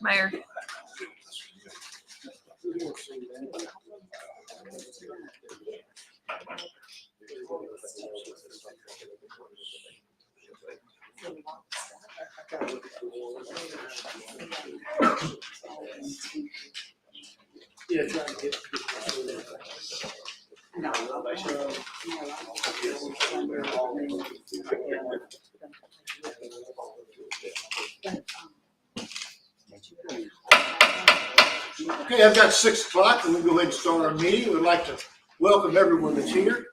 Mayor. Yeah, trying to get. Okay, I've got 6 o'clock, and we'll go ahead and start our meeting. We'd like to welcome everyone that's here.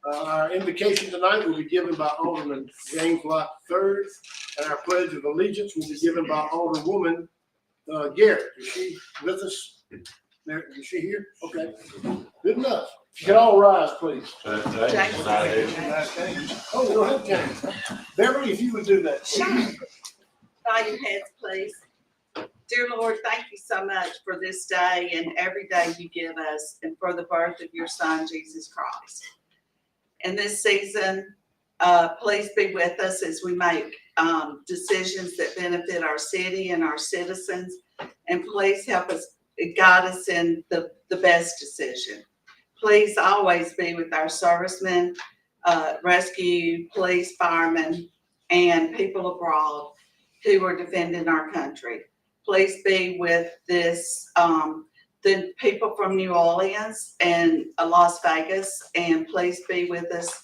Our invocation tonight will be given by Alderman James Locke III, and our pledge of allegiance will be given by Alderwoman Garrett. Is she with us? Is she here? Okay, good enough. You can all rise, please. Oh, we don't have James. Beverly, if you would do that. Sure. Bow your heads, please. Dear Lord, thank you so much for this day and every day you give us and for the birth of your son, Jesus Christ. In this season, please be with us as we make decisions that benefit our city and our citizens. And please help us, guide us in the best decision. Please always be with our servicemen, rescue, police, firemen, and people abroad who are defending our country. Please be with the people from New Orleans and Las Vegas, and please be with us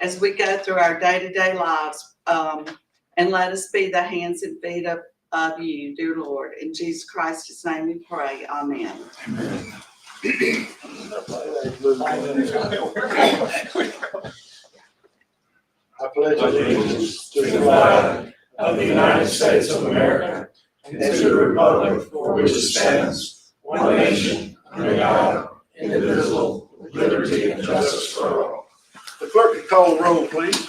as we go through our day-to-day lives, and let us be the hands and feet of you, dear Lord. In Jesus Christ's name we pray, amen. Amen. I pledge allegiance to the flag of the United States of America and to the republic for which it stands, one nation, under God, indivisible, with liberty and justice for all. The clerk can call the roll, please.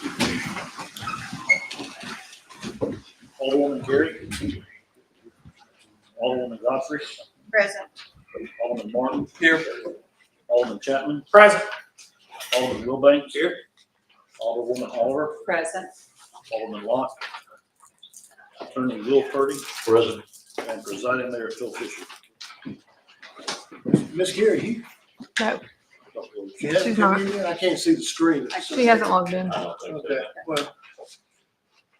Alderwoman Gary. Alderwoman Godfrey. Present. Alderman Martin. Here. Alderman Chapman. Present. Alderman Wilbanks. Here. Alderwoman Oliver. Present. Alderman Locke. Attorney Will Purdy. Present. And presiding mayor Phil Fisher. Miss Gary, you? No, She hasn't She's come not. in yet? I can't see the screen. she hasn't logged in. Okay, well,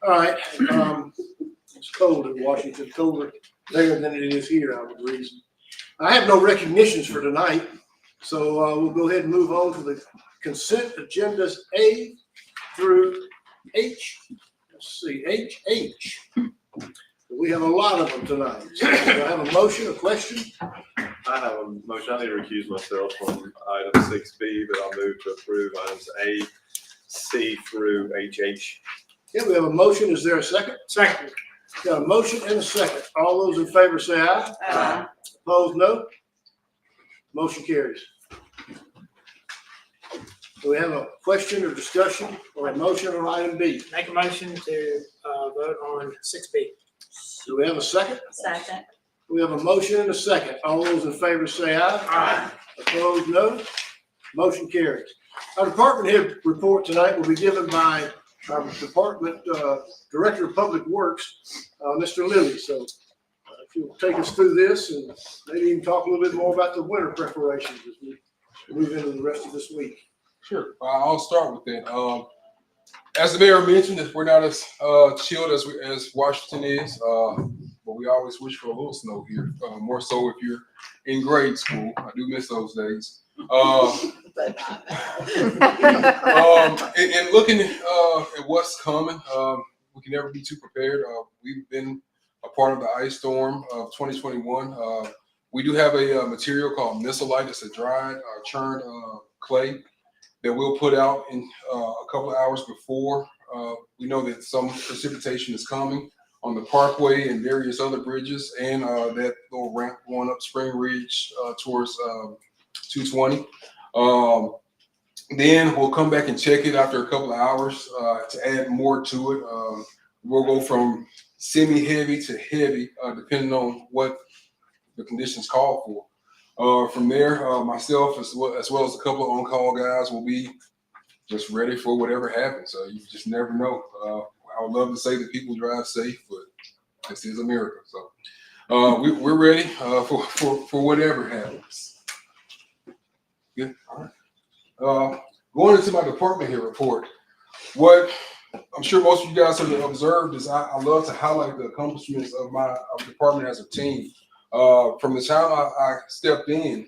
all right. It's cold in Washington, colder there than it is here, I would reason. I have no recognitions for tonight, so we'll go ahead and move on to the consent agendas A through H. Let's see, HH. We have a lot of them tonight. So do I have a motion, a question? I have a motion. I need to recuse myself from item 6B, but I'll move to approve items A, C through HH. Yeah, we have a motion. Is there a second? Second. Got a motion and a second. All those in favor say aye. Opposed, no. Motion carries. Do we have a question or discussion or a motion on item B? Make a motion to vote on 6B. Do we have a second? Second. We have a motion and a second. All those in favor say aye. Aye. Opposed, no. Motion carries. Our department head report tonight will be given by our department director of public works, Mr. Lilly. So if you'll take us through this and maybe even talk a little bit more about the winter preparations as we move into the rest of this week. Sure, I'll start with that. As the mayor mentioned, we're not as chilled as Washington is, but we always wish for a little snow here. More so if you're in grade school. I do miss those days. And looking at what's coming, we can never be too prepared. We've been a part of the ice storm of 2021. We do have a material called missilite. It's a dried, churned clay that we'll put out in a couple of hours before. We know that some precipitation is coming on the Parkway and various other bridges, and that little ramp going up Spring Ridge towards 220. Then we'll come back and check it after a couple of hours to add more to it. We'll go from semi-heavy to heavy, depending on what the conditions call for. From there, myself as well as a couple of on-call guys will be just ready for whatever happens. You just never know. I would love to say that people drive safe, but this is America. So We're ready for whatever happens. Good. All right. Going into my department here report, what I'm sure most of you guys have observed is I love to highlight the accomplishments of my department as a team. From the time I stepped in,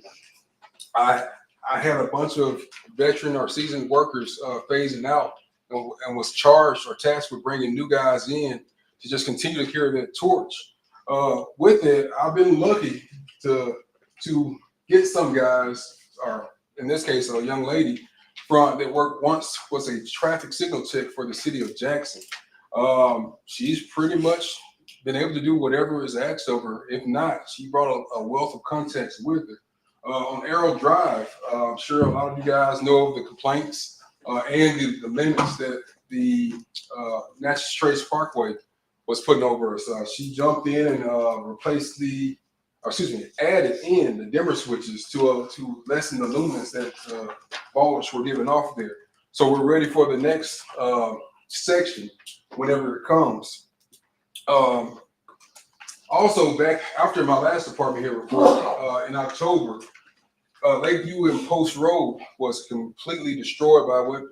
I had a bunch of veteran or seasoned workers phasing out and was charged or tasked with bringing new guys in to just continue to carry that torch. With it, I've been lucky to get some guys, or in this case, a young lady that worked once was a traffic signal tech for the city of Jackson. She's pretty much been able to do whatever is asked of her. If not, she brought a wealth of context with her. On Arrow Drive, I'm sure a lot of you guys know of the complaints and the limits that the Natchez Trace Parkway was putting over us. She jumped in and added in the dimmer switches to lessen the lumens that ballers were giving off there. So we're ready for the next section whenever it comes. Also, back after my last department head report in October, Lakeview and Post Road was completely destroyed by what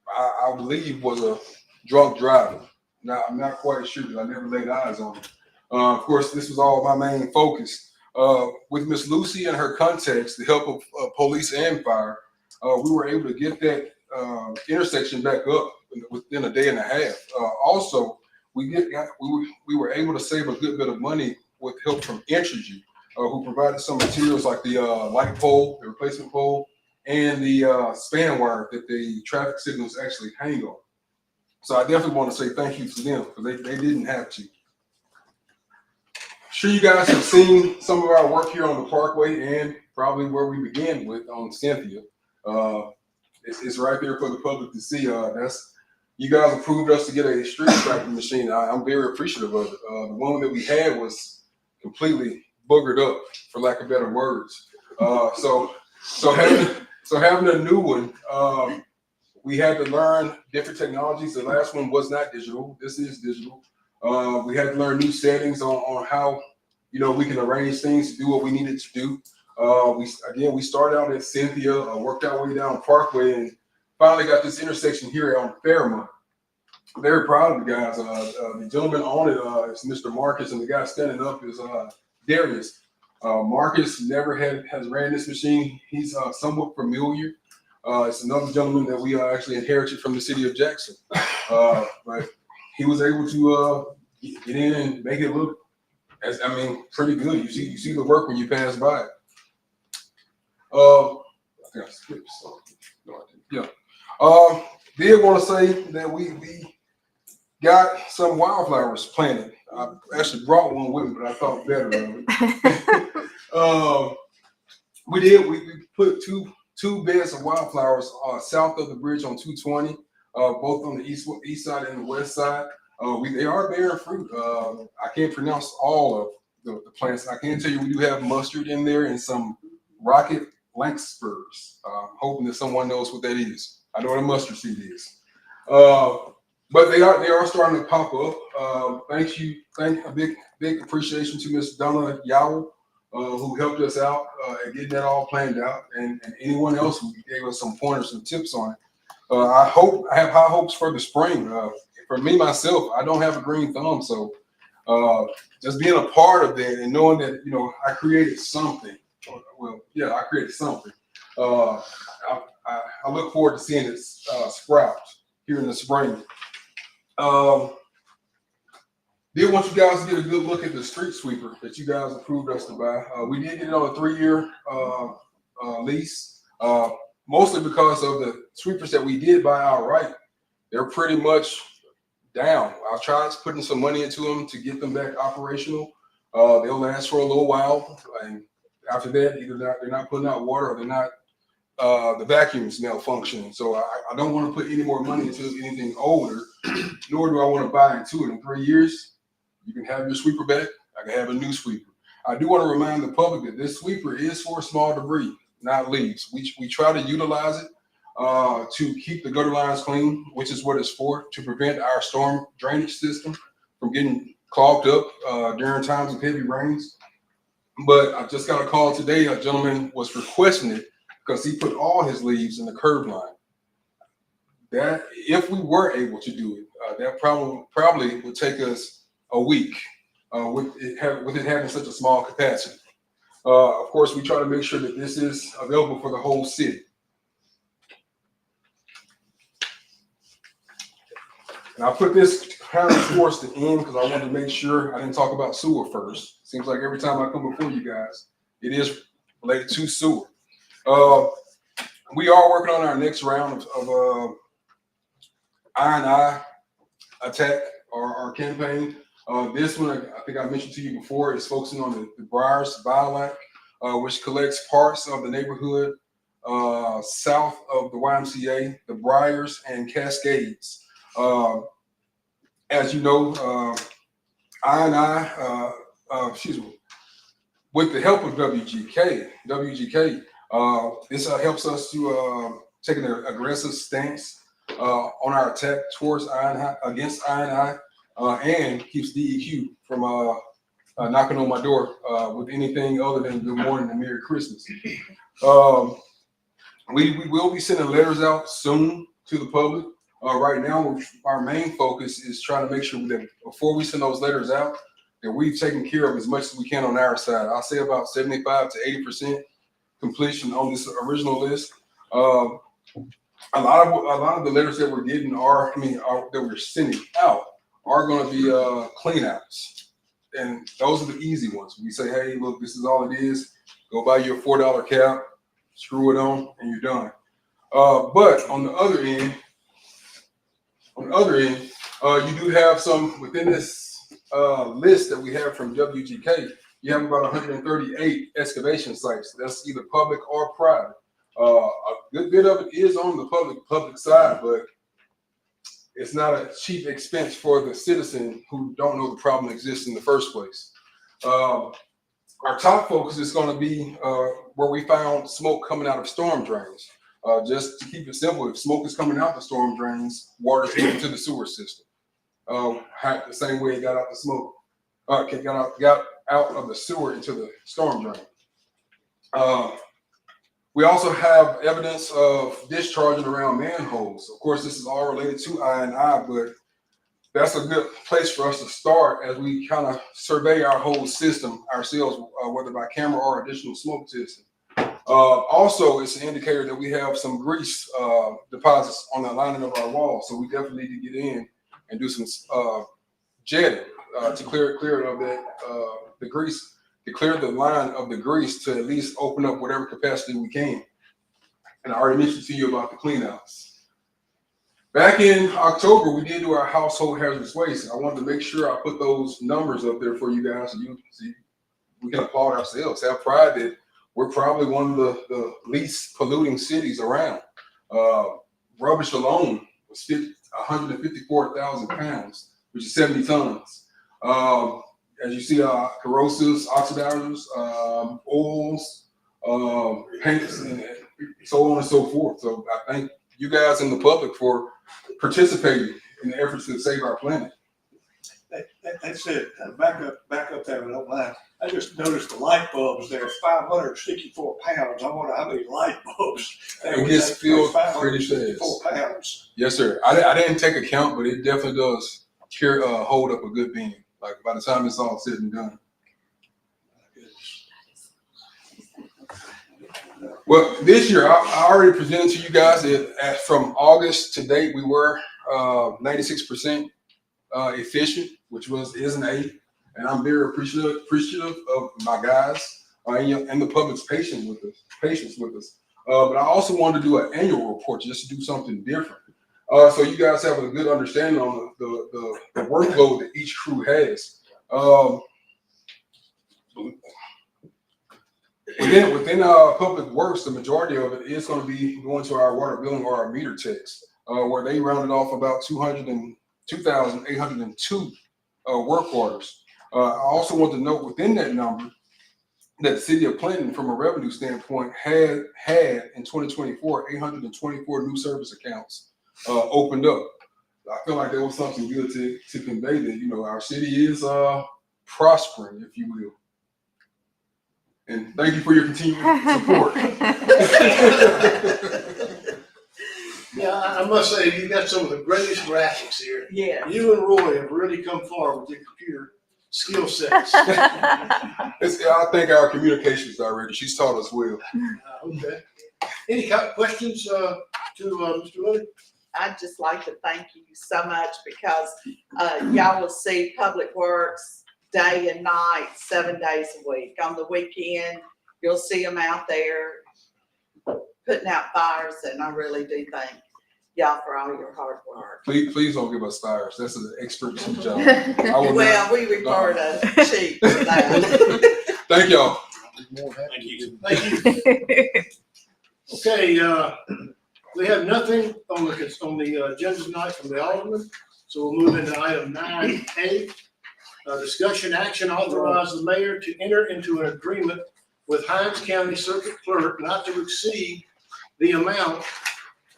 I believe was a drunk driver. Now, I'm not quite sure because I never laid eyes on it. Of course, this was all my main focus. With Miss Lucy and her contacts, the help of police and fire, we were able to get that intersection back up within a day and a half. Also, we were able to save a good bit of money with help from Entergy, who provided some materials like the light pole, the replacement pole, and the span wire that the traffic signals actually hang on. So I definitely want to say thank you to them because they didn't have to. Sure, you guys have seen some of our work here on the Parkway and probably where we began with on Cynthia. It's right there for the public to see. You guys approved us to get a street striping machine. I'm very appreciative of it. The one that we had was completely boogered up, for lack of better words. So having a new one, we had to learn different technologies. The last one was not digital. This is digital. We had to learn new settings on how we can arrange things to do what we needed to do. We started out at Cynthia, worked our way down Parkway, and finally got this intersection here on Fairmont. Very proud of the guys. The gentleman on it is Mr. Marcus, and the guy standing up is Darius. Marcus has ran this machine. He's somewhat familiar. It's another gentleman that we actually inherited from the city of Jackson. But he was able to get in and make it look, pretty good. You see the work when you pass by it. I think I skipped something. No, I didn't. Yeah. Did want to say that we got some wildflowers planted. I actually brought one with me, but I thought better of it. We put two beds of wildflowers south of the bridge on 220, both on the east side and the west side. They are bearing fruit. I can't pronounce all of the plants. I can tell you we do have mustard in there and some rocket larkspurs. Hoping that someone knows what that is. I know what a mustard seed is. But they are starting to pop up. Thank a big appreciation to Miss Donna Yowell, who helped us out at getting that all planned out, and anyone else who gave us some pointers and tips on it. I have high hopes for the spring. For me myself, I don't have a green thumb, so just being a part of that and knowing that I created something. Well, yeah, I created something. I look forward to seeing it sprout here in the spring. Did want you guys to get a good look at the street sweeper that you guys approved us to buy. We did get it on a 3-year lease, mostly because of the sweepers that we did buy outright. They're pretty much down. I tried putting some money into them to get them back operational. They'll last for a little while, and after that, either they're not putting out water or they're not. The vacuum's malfunctioning. So I don't want to put any more money into anything older, nor do I want to buy into it. In 3 years, you can have your sweeper back. I can have a new sweeper. I do want to remind the public that this sweeper is for small debris, not leaves. We try to utilize it to keep the gutter lines clean, which is what it's for, to prevent our storm drainage system from getting clogged up during times of heavy rains. But I just got a call today. A gentleman was requesting it because he put all his leaves in the curb line. That if we were able to do it, that probably would take us a week with it having such a small capacity. Of course, we try to make sure that this is available for the whole city. And I put this kind of towards the end because I wanted to make sure I didn't talk about sewer first. Seems like every time I come before you guys, it is related to sewer. We are working on our next round of I&I attack, our campaign. This one, I think I mentioned to you before, is focusing on the Briars Violac, which collects parts of the neighborhood south of the YMCA, the Briars and Cascades. As you know, I&I, with the help of WGK, this helps us to take an aggressive stance on our attack towards I&I, against I&I, and keeps DEQ from knocking on my door with anything other than good morning and Merry Christmas. We will be sending letters out soon to the public. Right now, our main focus is trying to make sure that before we send those letters out, that we've taken care of as much as we can on our side. I'll say about 75 to 80% completion on this original list. A lot of the letters that we're getting that we're sending out are going to be cleanouts, and those are the easy ones. We say, hey, look, this is all it is. Go buy your $4 cap, screw it on, and you're done. But on the other end, you do have some within this list that we have from WGK. You have about 138 excavation sites. That's either public or private. A good bit of it is on the public side, but it's not a cheap expense for the citizen who don't know the problem exists in the first place. Our top focus is going to be where we found smoke coming out of storm drains. Just to keep it simple, if smoke is coming out the storm drains, water is getting to the sewer system. The same way it got out the smoke, got out of the sewer into the storm drain. We also have evidence of discharging around manholes. Of course, this is all related to I&I, but that's a good place for us to start as we kind of survey our whole system ourselves, whether by camera or additional smoke testing. Also, it's an indicator that we have some grease deposits on the lining of our wall, so we definitely need to get in and do some jetting to clear it of that the grease. To clear the line of the grease to at least open up whatever capacity we can. And I already mentioned to you about the cleanouts. Back in October, we did do our household hazardous waste. I wanted to make sure I put those numbers up there for you guys so you see we can applaud ourselves, have pride that we're probably one of the least polluting cities around. Rubbish alone was 154,000 pounds, which is 70 tons. As you see, corrosives, oxidizers, oils, paints, and so on and so forth. So I thank you guys in the public for participating in the efforts to save our planet. That's it. Back up there, if I don't mind. I just noticed the light bulbs there, 564 pounds. I wonder how many light bulbs. It gets filled pretty fast. 564 pounds. Yes, sir. I didn't take a count, but it definitely does hold up a good beam. Like by the time it's all said and done. Well, this year I already presented to you guys that from August to date we were 96% efficient, which is an A, and I'm very appreciative of my guys and the public's patience with us. But I also wanted to do an annual report just to do something different. So you guys have a good understanding on the workload that each crew has. Within public works, the majority of it is going to be going to our water billing or our meter techs, where they rounded off about 2,802 work orders. I also want to note within that number that the city of Clinton, from a revenue standpoint, had in 2024 824 new service accounts opened up. I feel like there was something good to convey that, you know, our city is prospering, if you will. And thank you for your continued support. Yeah, I must say, you got some of the greatest graphics here. Yeah. You and Roy have really come far with your computer skill sets. I think our communications director, she's taught us well. Okay. Any questions to Mr. Willie? I'd just like to thank you so much because y'all will see Public Works day and night, 7 days a week. On the weekend, you'll see them out there putting out fires, and I really do thank y'all for all your hard work. Please don't give us fires. That's an expert's job. I will Well, not. we report a cheat for that. Thank y'all. Thank you. Thank you. Okay, we have nothing on the agenda tonight from the Alderman, so we'll move into item 9A. Discussion action authorize the mayor to enter into an agreement with Hinds County Circuit Clerk not to exceed the amount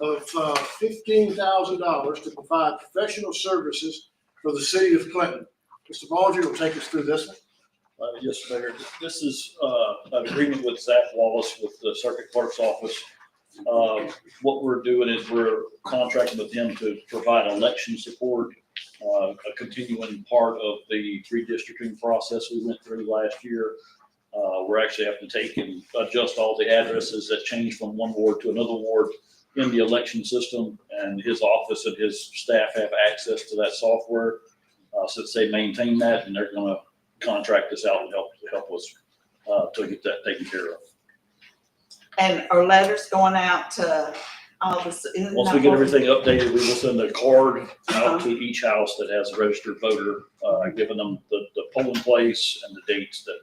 of $15,000 to provide professional services for the city of Clinton. Mr. Balger will take us through this one. Yes, Mayor. This is an agreement with Zach Wallace with the Circuit Clerk's Office. What we're doing is we're contracting with him to provide election support, a continuing part of the redistricting process we went through last year. We're actually having to take and adjust all the addresses that change from one ward to another ward in the election system, and his office and his staff have access to that software since they maintain that, and they're going to contract us out and help us to get that taken care of. And are letters going out to all the? Once we get everything updated, we will send a card out to each house that has a registered voter, giving them the polling place and the dates that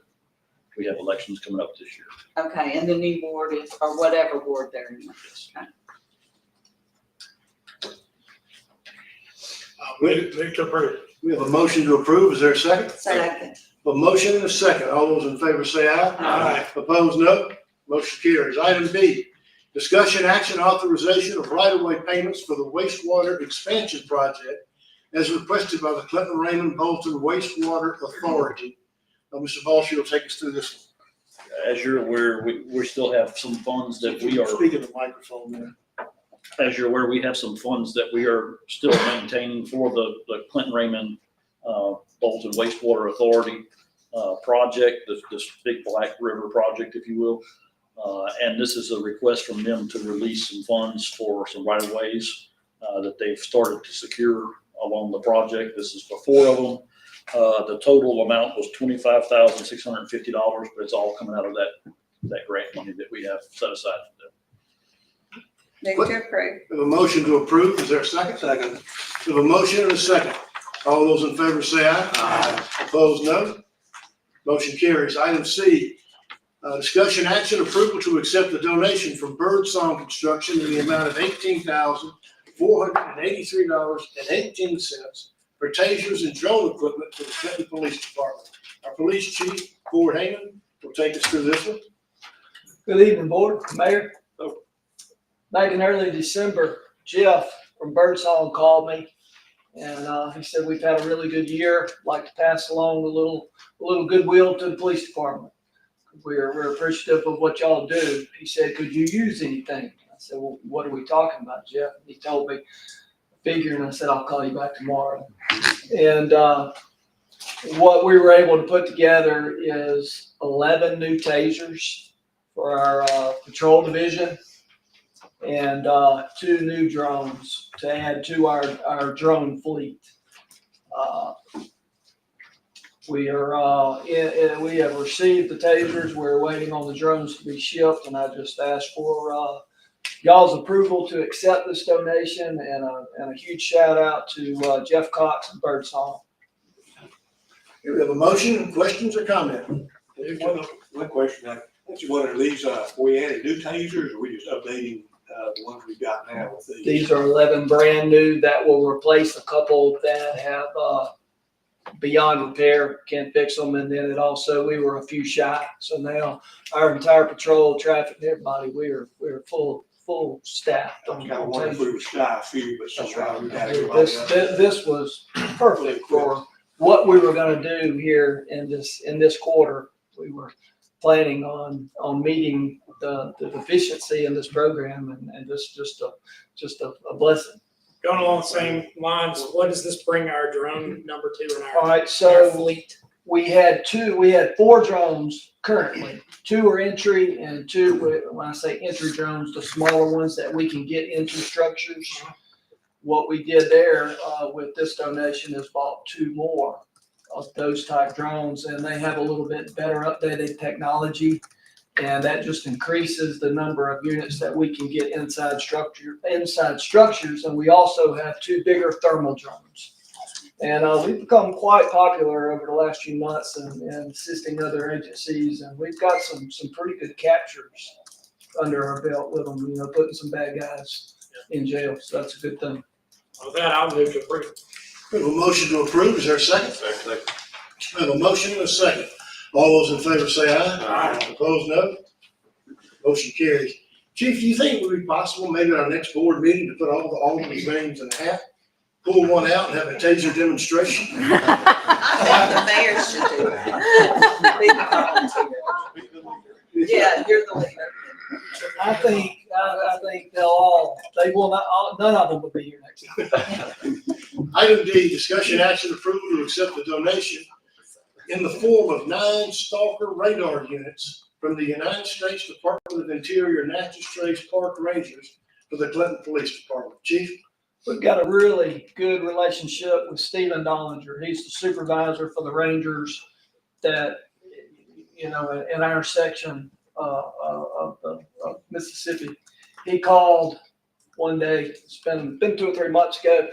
we have elections coming up this year. Okay, and the new ward is, or whatever ward they're in. Okay. Move to approve. We have a motion to approve. Is there a second? Second. A motion and a second. All those in favor say aye. Aye. Opposed, no. Motion carries. Item B, discussion action authorization of right-of-way payments for the wastewater expansion project as requested by the Clinton Raymond Bolton Wastewater Authority. Mr. Balsher will take us through this one. As you're aware, we still have some funds that we are, Speaking of the microphone there. as you're aware, we have some funds that we are still maintaining for the Clinton Raymond Bolton Wastewater Authority project, this big Black River project, if you will. And this is a request from them to release some funds for some right-of-ways that they've started to secure along the project. This is for 4 of them. The total amount was $25,650, but it's all coming out of that grant money that we have set aside for them. Move to approve. We have a motion to approve. Is there a second? Second. We have a motion and a second. All those in favor say aye. Aye. Opposed, no. Motion carries. Item C, discussion action approval to accept the donation from Birdsong Construction in the amount of $18,483.18 for tasers and drone equipment for the Clinton Police Department. Our Police Chief, Ford Heyman, will take us through this one. Good evening, Board, Mayor. Back in early December, Jeff from Birdsong called me, and he said we've had a really good year. Like to pass along a little goodwill to the police department. We're appreciative of what y'all do. He said, could you use anything? I said, well, what are we talking about, Jeff? He told me a figure, and I said, I'll call you back tomorrow. And what we were able to put together is 11 new tasers for our patrol division and 2 new drones to add to our drone fleet. We have received the tasers. We're waiting on the drones to be shipped, and I just asked for y'all's approval to accept this donation, and a huge shout out to Jeff Cox and Birdsong. Here we have a motion. Questions or comments? One question, what you wanted these, we added new tasers, or we just updating the ones we've got now with these? These are 11 brand new that will replace a couple that have beyond repair, can't fix them. And then it also, we were a few shy. So now our entire patrol, traffic, and everybody, we're full full staff on Kind of wonder if we were shy a few, but somehow we got everybody This, up. this was perfect for what we were gonna do here in this quarter. We were planning on meeting the deficiency in this program, and just a blessing. Going along the same lines, what does this bring our drone number to in All our, right, our so fleet? we had 4 drones currently. 2 are entry and 2, when I say entry drones, the smaller ones that we can get into structures. What we did there with this donation is bought 2 more of those type drones, and they have a little bit better updated technology, and that just increases the number of units that we can get inside structures. And we also have 2 bigger thermal drones. And we've become quite popular over the last few months and assisting other agencies, and we've got some pretty good captures under our belt with them, putting some bad guys in jail, so that's a good thing. With that, I'll move to approve. We have a motion to approve. Is there a second? We have a motion and a second. All those in favor say aye. Aye. Opposed, no. Motion carries. Chief, do you think it would be possible maybe at our next board meeting to put all the aldermen's names in a hat, pull one out and have a taser demonstration? I think the mayor should do that. Be the volunteer. Yeah, you're the leader. I think they will not, none of them will be here next time. Item D, discussion action approval to accept the donation in the form of 9 Stalker radar units from the United States Department of Interior Natchez Trace Park Rangers for the Clinton Police Department. Chief? We've got a really good relationship with Stephen Dollinger. He's the supervisor for the Rangers that, in our section of Mississippi. He called one day, it's been 2 or 3 months ago,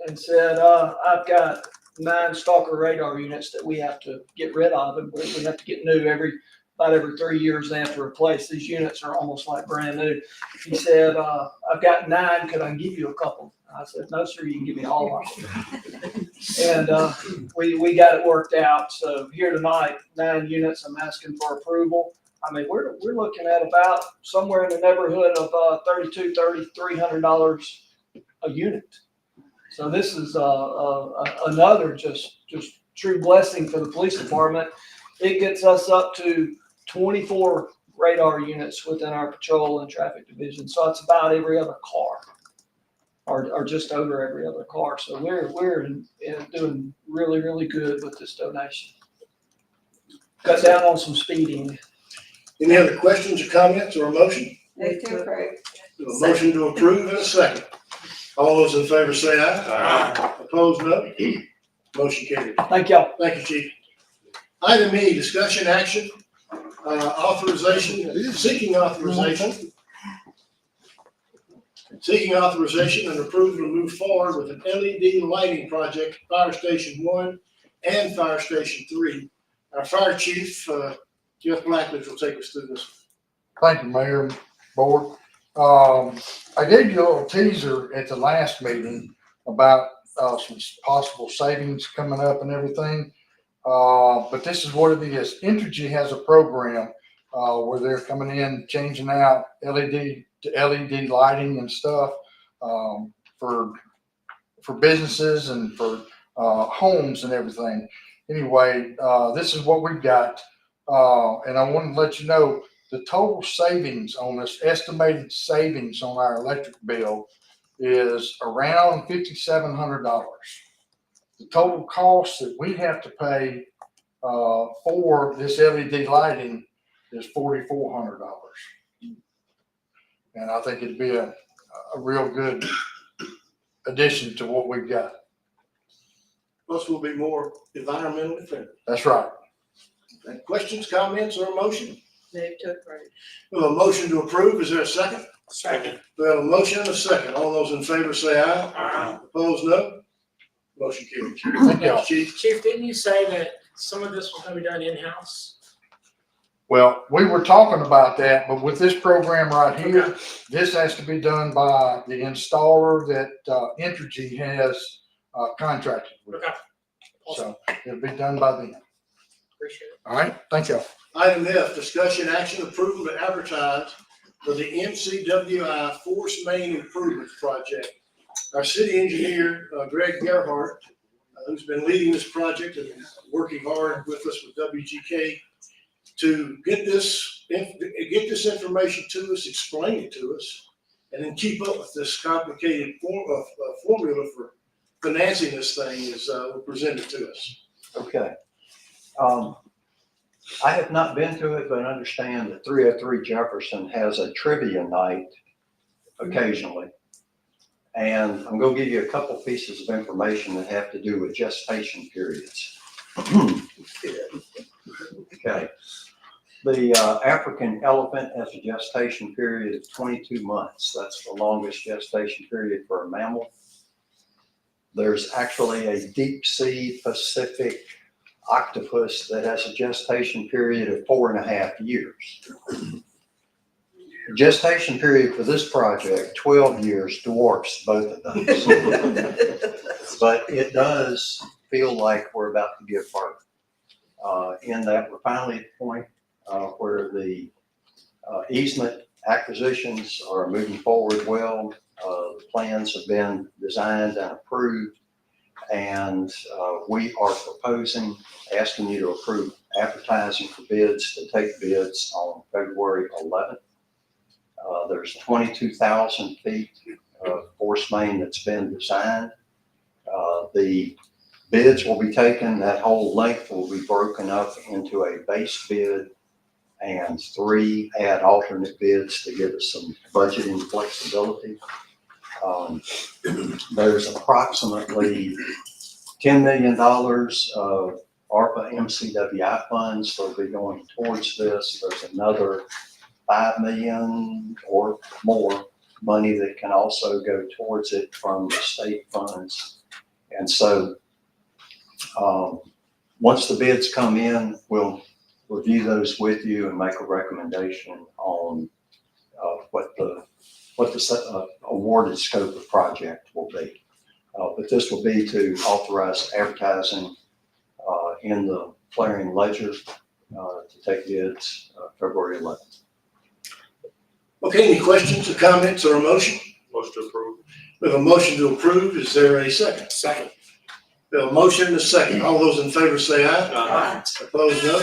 and said, I've got 9 Stalker radar units that we have to get rid of, and we have to get new about every 3 years. They have to replace. These units are almost like brand new. He said, I've got 9, could I give you a couple? I said, no, sir, you can give me all of them. And we got it worked out. So here tonight, 9 units, I'm asking for approval. I mean, we're looking at about somewhere in the neighborhood of $300 a unit. So this is another just true blessing for the police department. It gets us up to 24 radar units within our patrol and traffic division. So it's about every other car, or just over every other car. So we're doing really, really good with this donation. Cut down on some speeding. Any other questions or comments or a motion? Move to approve. We have a motion to approve and a second. All those in favor say aye. Aye. Opposed, no. Motion carried. Thank y'all. Thank you, Chief. Item E, discussion action, seeking authorization and approval to move forward with an LED lighting project, Fire Station 1 and Fire Station 3. Our Fire Chief, Jeff Blackledge, will take us through this. Thank you, Mayor and Board. I gave you a little teaser at the last meeting about some possible savings coming up and everything. But this is what it is. Entergy has a program where they're coming in, changing out LED to LED lighting and stuff for businesses and for homes and everything. Anyway, this is what we've got. And I want to let you know the total savings on this, estimated savings on our electric bill is around $5,700. The total cost that we have to pay for this LED lighting is $4,400. And I think it'd be a real good addition to what we've got. Plus, we'll be more environmentally friendly. That's right. Okay. Questions, comments, or a motion? Move to approve. We have a motion to approve. Is there a second? Second. We have a motion and a second. All those in favor say aye. Aye. Opposed, no. Motion carried. Thank you. Chief. Chief, didn't you say that some of this was gonna be done in-house? Well, we were talking about that, but with this program right here, Okay. this has to be done by the installer that Entergy has contracted with. Okay. Awesome. So it'll be done by them. Appreciate it. All right, thank you. Item F, discussion action approval to advertise for the MCWI Force Main Improvements Project. Our city engineer, Greg Gerhardt, who's been leading this project and working hard with us with WGK to get this information to us, explain it to us, and then keep up with this complicated formula for financing this thing is presented to us. Okay. I have not been to it, but I understand that 303 Jefferson has a trivia night occasionally. And I'm going to give you a couple pieces of information that have to do with gestation periods. Okay. The African elephant has a gestation period of 22 months. That's the longest gestation period for a mammal. There's actually a deep sea Pacific octopus that has a gestation period of 4.5 years. The gestation period for this project, 12 years, dwarfs both of those. But it does feel like we're about to give birth. In that we're finally at the point where the easement acquisitions are moving forward well. The plans have been designed and approved, and we are asking you to approve advertising for bids to take bids on February 11th. There's 22,000 feet of force main that's been designed. The bids will be taken, that whole length will be broken up into a base bid and 3 alternate bids to give us some budgeting flexibility. There's approximately $10 million of ARPA MCWI funds that will be going towards this. There's another $5 million or more money that can also go towards it from the state funds. And so once the bids come in, we'll review those with you and make a recommendation on what the awarded scope of project will be. But this will be to authorize advertising in the Clarion Ledger to take bids February 11th. Okay, any questions or comments or a motion? Motion to approve. We have a motion to approve. Is there a second? Second. We have a motion and a second. All those in favor say aye. Aye. Opposed, no.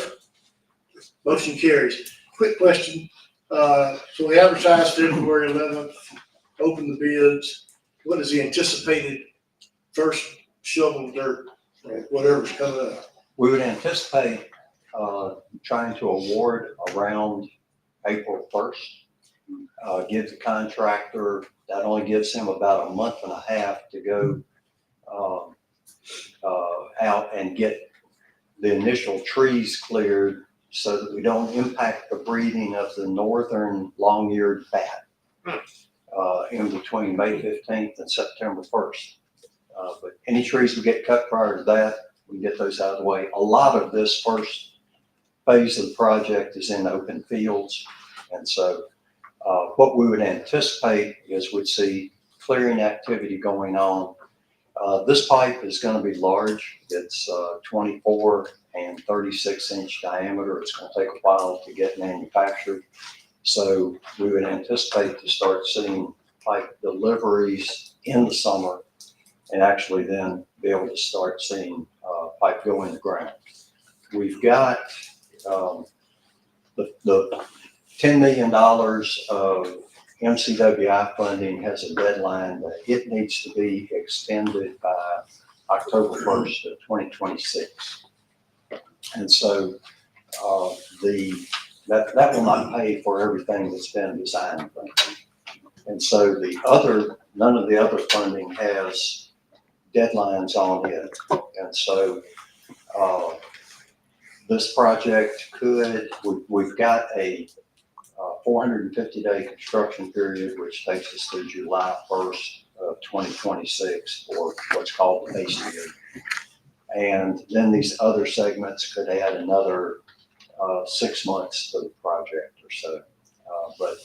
Motion carries. Quick question. So we advertised February 11th, open the bids. What is the anticipated first shovel of dirt, whatever's coming up? We would anticipate trying to award around April 1st. Give the contractor, that only gives him about a month and a half to go out and get the initial trees cleared so that we don't impact the breeding of the northern long-eared bat in between May 15th and September 1st. But any trees we get cut prior to that, we get those out of the way. A lot of this first phase of the project is in open fields. And so what we would anticipate is we'd see clearing activity going on. This pipe is going to be large. It's 24 and 36 inch diameter. It's going to take a while to get manufactured. So we would anticipate to start seeing pipe deliveries in the summer and actually then be able to start seeing pipe go in the ground. We've got the $10 million of MCWI funding has a deadline that it needs to be extended by October 1st of 2026. And so that will not pay for everything that's been designed. And so none of the other funding has deadlines on it. And so this project we've got a 450-day construction period, which takes us to July 1st of 2026 for what's called the base period. And then these other segments could add another 6 months to the project or so. But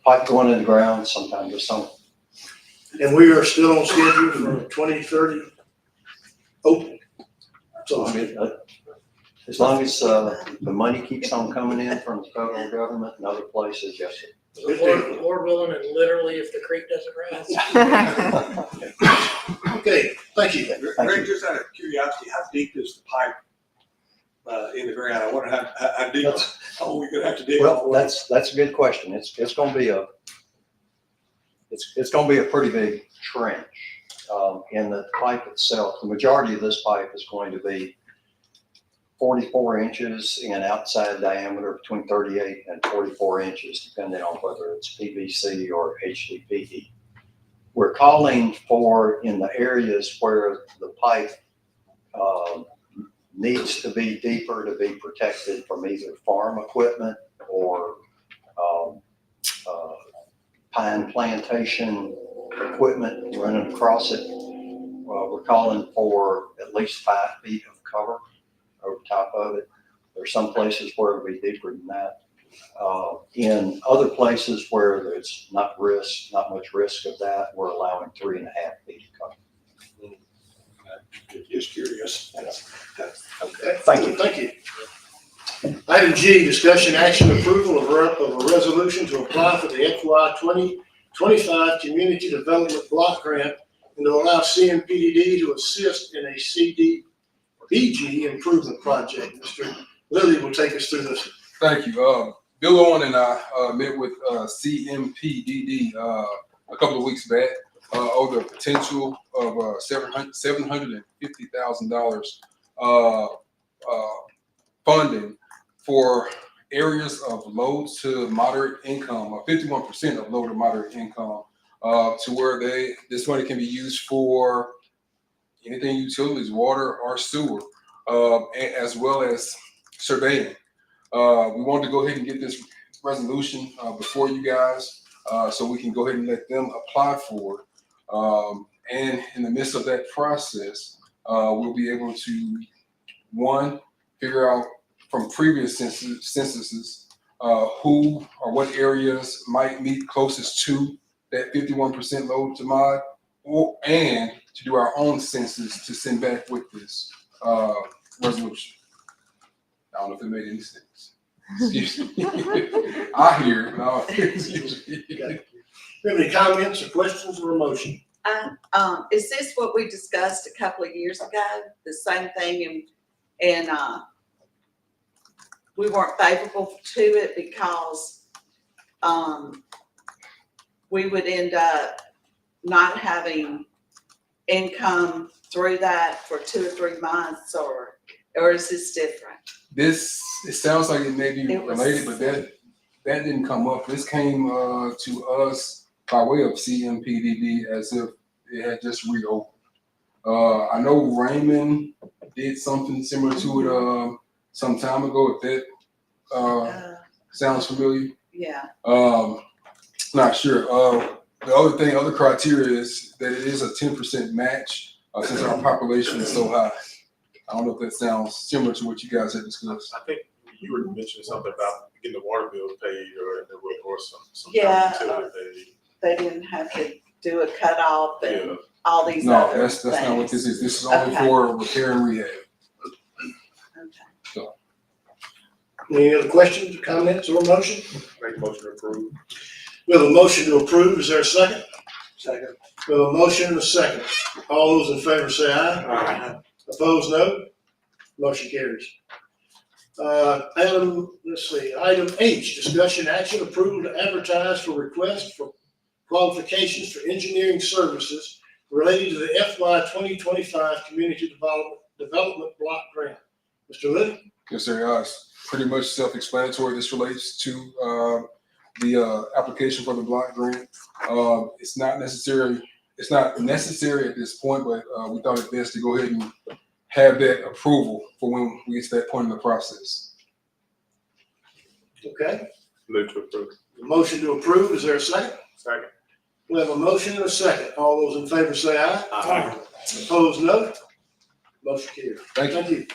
pipe going in the ground sometime this summer. And we are still on schedule for 2030 open. So As long as the money keeps on coming in from the federal government and other places, yes, sir. Lord willing, and literally if the creek doesn't rise. Okay, thank you. Greg, just out of curiosity, how deep is the pipe in the ground? I wonder how deep, how we gonna have to dig all the Well, way? that's a good question. It's gonna be it's gonna be a pretty big trench. In the pipe itself, the majority of this pipe is going to be 44 inches in outside diameter, between 38 and 44 inches, depending on whether it's PVC or HDPE. We're calling for, in the areas where the pipe needs to be deeper to be protected from either farm equipment or pine plantation equipment running across it. We're calling for at least 5 feet of cover over top of it. There's some places where it'll be deeper than that. In other places where there's not much risk of that, we're allowing 3.5 feet of cover. Just curious. Okay, Thank you. Thank you. Item G, discussion action approval of a resolution to apply for the FY 2025 Community Development Block Grant and to allow CMPDD to assist in a CDBG improvement project. Mr. Lilly will take us through this. Thank you. Bill Owen and I met with CMPDD a couple of weeks back over the potential of $750,000 funding for areas of low to moderate income, 51% of low to moderate income, to where this money can be used for anything utilities, water or sewer, as well as surveying. We wanted to go ahead and get this resolution before you guys so we can go ahead and let them apply for it. And in the midst of that process, we'll be able to, one, figure out from previous censuses who or what areas might meet closest to that 51% low to mod, and to do our own census to send back with this resolution. I don't know if it made any sense. Excuse me. I hear it, but I don't excuse me. Do you have any comments or questions or a motion? Is this what we discussed a couple of years ago? The same thing, and we weren't favorable to it because we would end up not having income through that for 2 or 3 months, or is this different? It sounds like it may be It was- related, but that didn't come up. This came to us by way of CMPDD as if it had just reopened. I know Raymond did something similar to it some time ago. If that sounds familiar. Yeah. Not sure. The other criteria is that it is a 10% match since our population is so high. I don't know if that sounds similar to what you guys had discussed. I think you were mentioning something about getting the water bill paid or some Yeah, utility paid. they didn't have to do a cutoff and Yeah. all these No, other that's not what this things. is. This is only Okay. for repair and rehab. Okay. Any other questions, comments, or a motion? Make a motion to approve. We have a motion to approve. Is there a second? Second. We have a motion and a second. All those in favor say aye. Opposed, no. Motion carries. Item H, discussion action approval to advertise for request for qualifications for engineering services related to the FY 2025 Community Development Block Grant. Mr. Liddy? Yes, sir. It's pretty much self-explanatory. This relates to the application for the block grant. It's not necessary at this point, but we thought it best to go ahead and have that approval for when we get to that point in the process. Okay. Move to approve. The motion to approve, is there a second? Second. We have a motion and a second. All those in favor say aye. Aye. Opposed, no. Motion carries. Thank you. Thank you.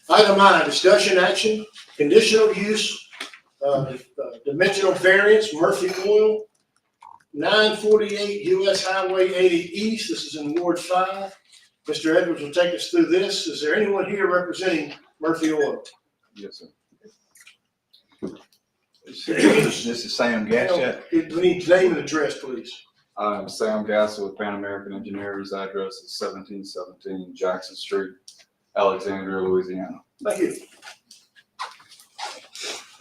Item I, discussion action, conditional use, dimensional variance, Murphy Oil, 948 US Highway 80 East. This is in Ward 5. Mr. Edwards will take us through this. Is there anyone here representing Murphy Oil? Yes, sir. Let's This This is Sam Gatchett. We need name and address, please. I'm Sam Gassel with Pan American Engineers. Address is 1717 Jackson Street, Alexandria, Louisiana. Thank you.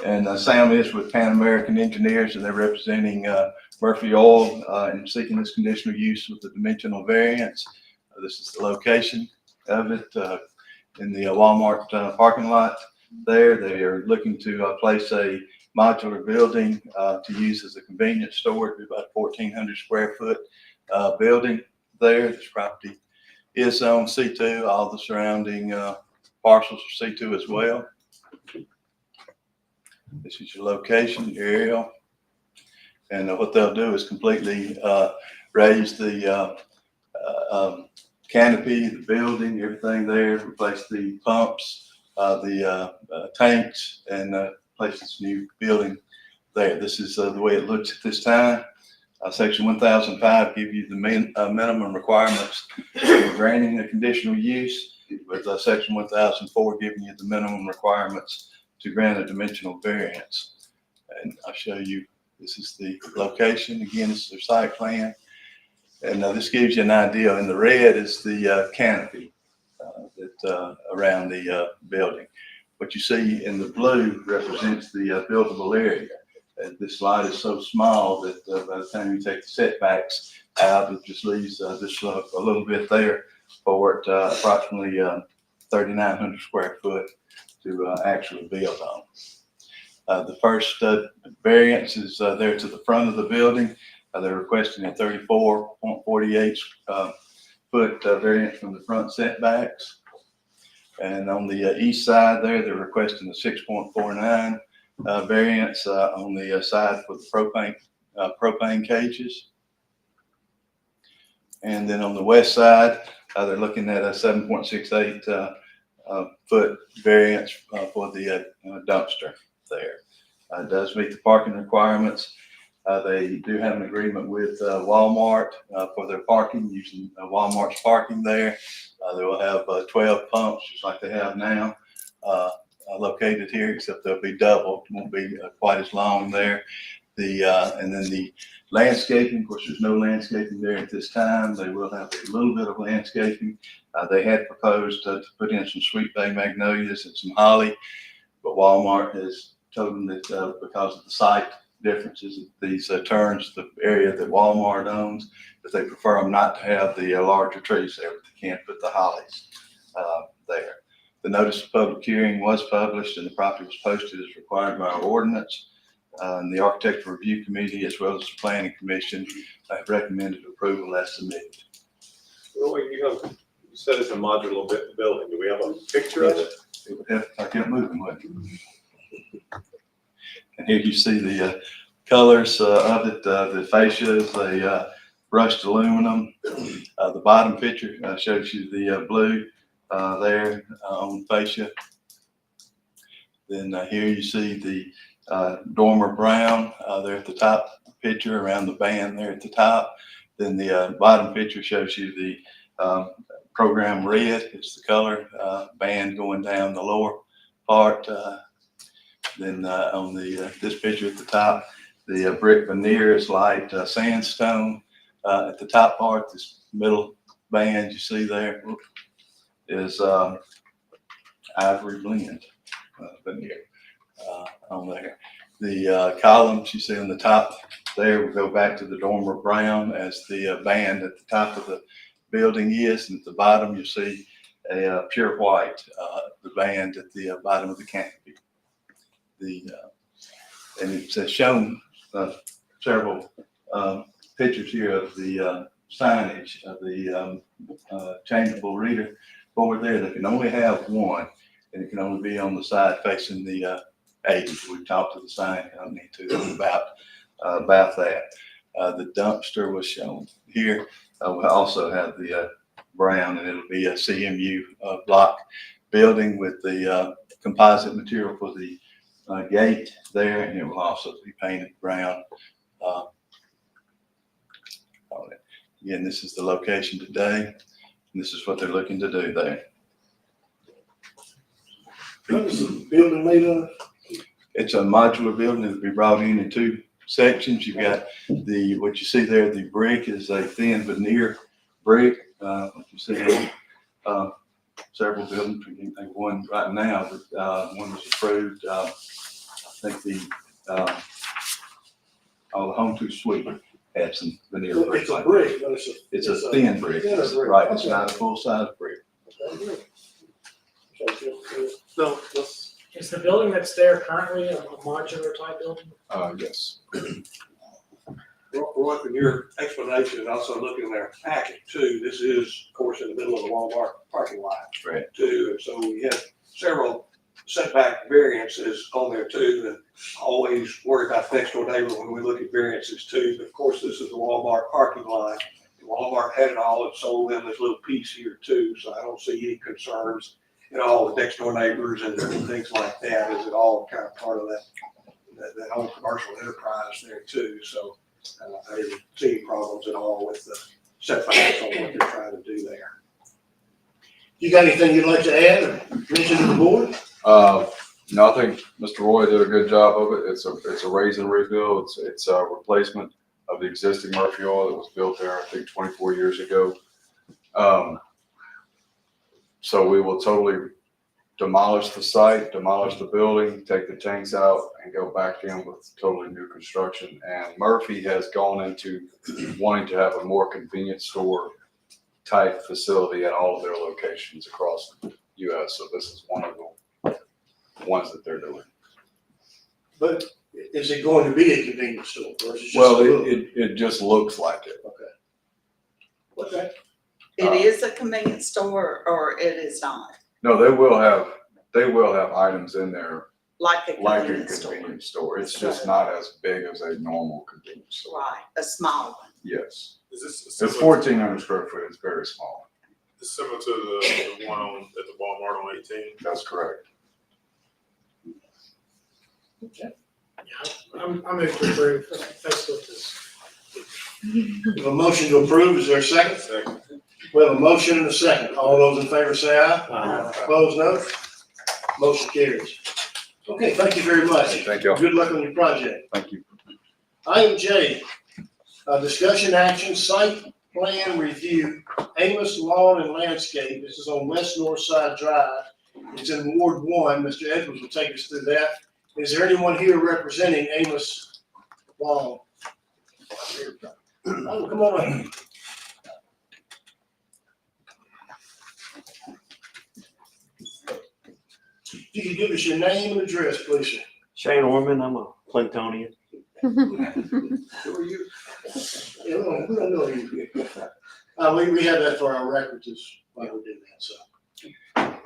And Sam is with Pan American Engineers, and they're representing Murphy Oil and seeking this conditional use with the dimensional variance. This is the location of it in the Walmart parking lot there. They are looking to place a modular building to use as a convenience store. It'd be about 1,400 square foot building there. This property is on C2. All the surrounding parcels are C2 as well. This is your location, aerial. And what they'll do is completely raise the canopy, the building, everything there, replace the pumps, the tanks, and place this new building there. This is the way it looks at this time. Section 1005 gives you the minimum requirements for granting a conditional use, with Section 1004 giving you the minimum requirements to grant a dimensional variance. And I'll show you, this is the location. Again, this is their site plan. And this gives you an idea. In the red is the canopy that around the building. What you see in the blue represents the buildable area. This lot is so small that by the time you take the setbacks out, it just leaves just a little bit there for it, approximately 3,900 square foot to actually build on. The first variance is there to the front of the building. They're requesting a 34.48 foot variance from the front setbacks. And on the east side there, they're requesting a 6.49 variance on the side for the propane cages. And then on the west side, they're looking at a 7.68 foot variance for the dumpster there. It does meet the parking requirements. They do have an agreement with Walmart for their parking, using Walmart's parking there. They will have 12 pumps, just like they have now, located here, except they'll be double. It won't be quite as long there. And then the landscaping, of course, there's no landscaping there at this time. They will have a little bit of landscaping. They had proposed to put in some sweet bay magnolias and some holly, but Walmart has told them that because of the site differences, these turns, the area that Walmart owns, that they prefer them not to have the larger trees there, but they can't put the hollies there. The notice of public hearing was published and the property was posted as required by our ordinance. And the Architectural Review Committee, as well as the Planning Commission, have recommended approval as submitted. Well, you said it's a modular building. Do we have a picture of it? It would have, I kept moving, wouldn't it? And here you see the colors of it, the fascias, the brushed aluminum. The bottom picture shows you the blue there on the fascia. Then here you see the dormer brown there at the top picture around the band there at the top. Then the bottom picture shows you the program red. It's the color band going down the lower part. Then on the this picture at the top, the brick veneer is light sandstone. At the top part, this middle band you see there is ivory blend veneer on there. The columns you see on the top there will go back to the dormer brown as the band at the top of the building is, and at the bottom you see a pure white, the band at the bottom of the canopy. And it's shown several pictures here of the signage of the changeable reader board there. They can only have one, and it can only be on the side facing the 80. We've talked to the sign company too about that. The dumpster was shown here. We'll also have the brown, and it'll be a CMU block building with the composite material for the gate there, and it will also be painted brown on it. Again, this is the location today, and this is what they're looking to do there. What is the building made of? It's a modular building that'll be brought in two sections. You've got what you see there, the brick is a thin veneer brick. What you see there, several buildings, we can think of one right now, but one was approved. I think the Home to Suite had some veneer brick. It's a like brick, but it's a thin brick, thinner brick. right? It's Okay. not a full size brick. No, Is the building that's there currently a modular type building? Yes. Roy, from your explanation and also looking in their packet too, this is, of course, in the middle of the Walmart parking lot. Right. Too, and so we have several setback variances on there too, and always worry about next door neighbor when we look at variances too. But of course, this is the Walmart parking lot. Walmart had it all and sold them this little piece here too, so I don't see any concerns at all with next door neighbors and things like that. Is it all kind of part of that whole commercial enterprise there too? So I didn't see any problems at all with the setbacks on what they're trying to do there. you got anything you'd like to add or mention to the board? No, I think Mr. Roy did a good job of it. It's a raise and rebuild. It's a replacement of the existing Murphy Oil that was built there, I think 24 years ago. So we will totally demolish the site, demolish the building, take the tanks out and go back in with totally new construction. And Murphy has gone into wanting to have a more convenience store type facility at all of their locations across the US. So this is one of the ones that they're doing. But is it going to be a convenience store or is it just? Well, a little- it just looks like it. Okay. It is a convenience store or it is not, No, they will have items in there like a like a convenience store. convenience store. It's just not as big as a normal convenience store. Right, a small one. Yes. Is this It's similar, 1,400 square foot. It's very small. it's similar to the one on, at the Walmart on 18? That's correct. Yeah, I'm moved to approve. That's what this. We have a motion to approve. Is there a second? Second. We have a motion and a second. All those in favor say aye. Aye. Opposed, no. Motion carries. Okay, thank you very much. Thank you. Good luck on your project. Thank you. Item J, discussion action, site plan review, Amos Lawn and Landscape. This is on West North Side Drive. It's in Ward 1. Mr. Edwards will take us through that. Is there anyone here representing Amos Lawn? Oh, come on in. If you could give us your name and address, please, sir. Shane Orman, I'm a Clintonian. Who are you? Yeah, we don't know you. We have that for our records as why we do that, so.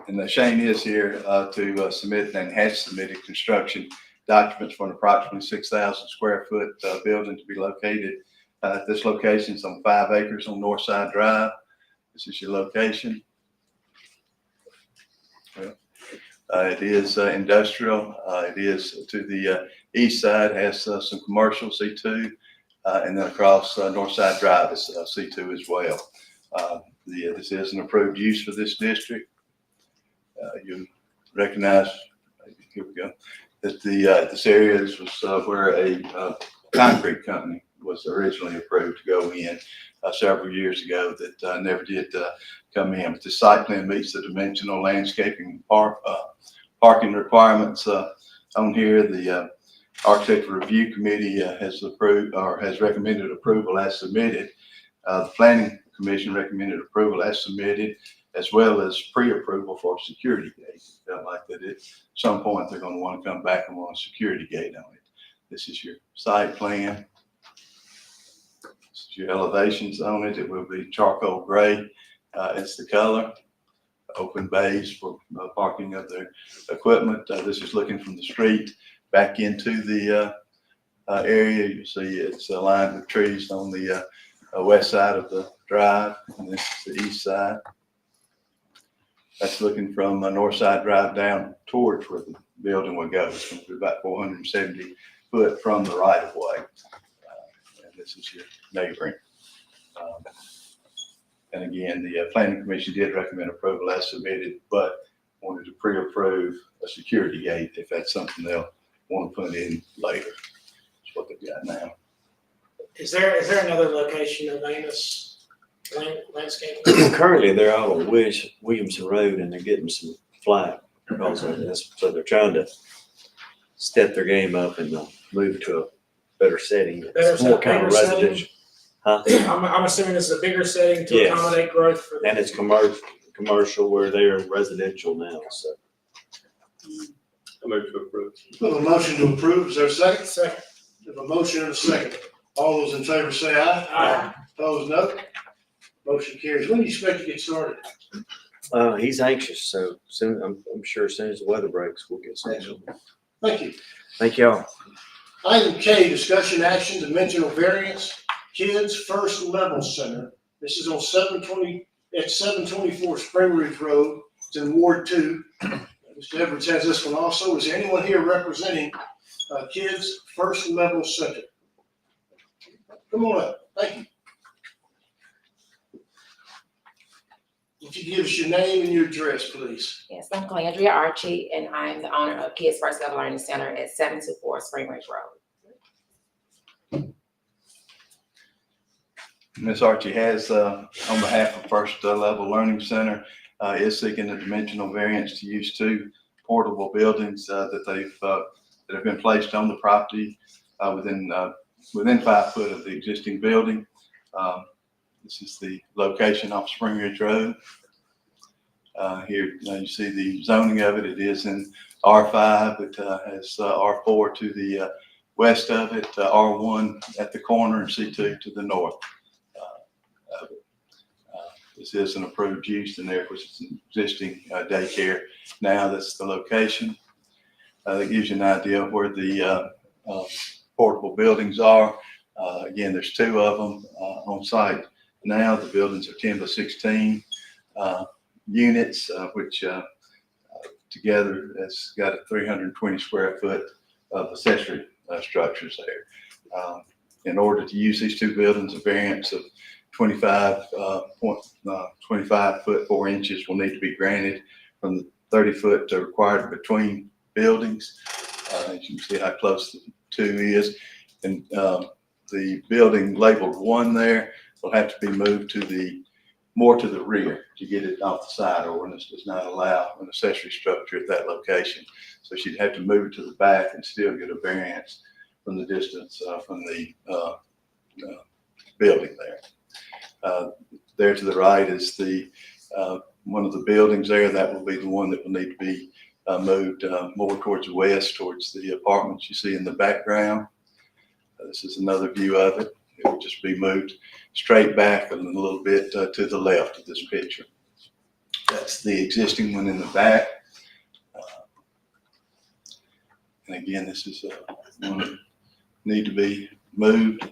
And Shane is here to submit and has submitted construction documents for an approximately 6,000 square foot building to be located at this location. It's on 5 acres on Northside Drive. This is your location. It is industrial. It is to the east side, has some commercial C2, and then across Northside Drive is C2 as well. This is an approved use for this district. You recognize, here we go, that this area was where a concrete company was originally approved to go in several years ago that never did come in. But the site plan meets the dimensional landscaping parking requirements on here. The Architectural Review Committee has approved or has recommended approval as submitted. The Planning Commission recommended approval as submitted, as well as pre-approval for a security gate. Felt like that at some point they're going to want to come back and want a security gate on it. This is your site plan. This is your elevations on it. It will be charcoal gray. It's the color. Open bays for parking of their equipment. This is looking from the street back into the area. You see it's lined with trees on the west side of the drive, and this is the east side. That's looking from North Side Drive down towards where the building would go. It's going to be about 470 foot from the right of way. And this is your neighboring. And again, the Planning Commission did recommend approval as submitted, but wanted to pre-approve a security gate if that's something they'll want to put in later. That's what they've got now. Is there another location of Amos landscaping? Currently, they're out on Williamson Road and they're getting some flack because of this. So they're trying to step their game up and move to a better setting. It's more kind of residential. Huh? I'm assuming this is a bigger setting to Yes. accommodate growth for. And it's commercial where they're residential now, so. I move to approve. We have a motion to approve. Is there a second? Second. We have a motion and a second. All those in favor say aye. Aye. Opposed, no. Motion carries. When do you expect to get started? He's anxious, so soon, I'm sure as soon as the weather breaks, we'll get started. Thank you. Thank y'all. Item K, discussion action, dimensional variance, Kids First Level Center. This is on 724 Spring Ridge Road. It's in Ward 2. Mr. Edwards has this one also. Is there anyone here representing Kids First Level Center? Come on up. Thank you. Would you give us your name and your address, please? Yes, I'm Calandria Archie, and I'm the owner of Kids First Level Learning Center at 724 Spring Ridge Road. Ms. Archie has, on behalf of First Level Learning Center, is seeking a dimensional variance to use 2 portable buildings that have been placed on the property within 5 foot of the existing building. This is the location off Spring Ridge Road. Here you see the zoning of it. It is in R5. It has R4 to the west of it, R1 at the corner, and C2 to the north of it. This is an approved use, and there was an existing daycare. Now that's the location. That gives you an idea of where the portable buildings are. Again, there's 2 of them on site. Now the buildings are 10 to 16 units, which together has got a 320 square foot of accessory structures there. In order to use these 2 buildings, a variance of 25 foot 4 inches will need to be granted from the 30 foot required between buildings. As you can see how close the 2 is. And the building labeled 1 there will have to be moved to more to the rear to get it off the side. Ordinance does not allow an accessory structure at that location. So she'd have to move it to the back and still get a variance from the distance from the building there. There to the right is the one of the buildings there. That will be the one that will need to be moved more towards the west, towards the apartments you see in the background. This is another view of it. It will just be moved straight back and a little bit to the left of this picture. That's the existing one in the back. And again, this is one that need to be moved.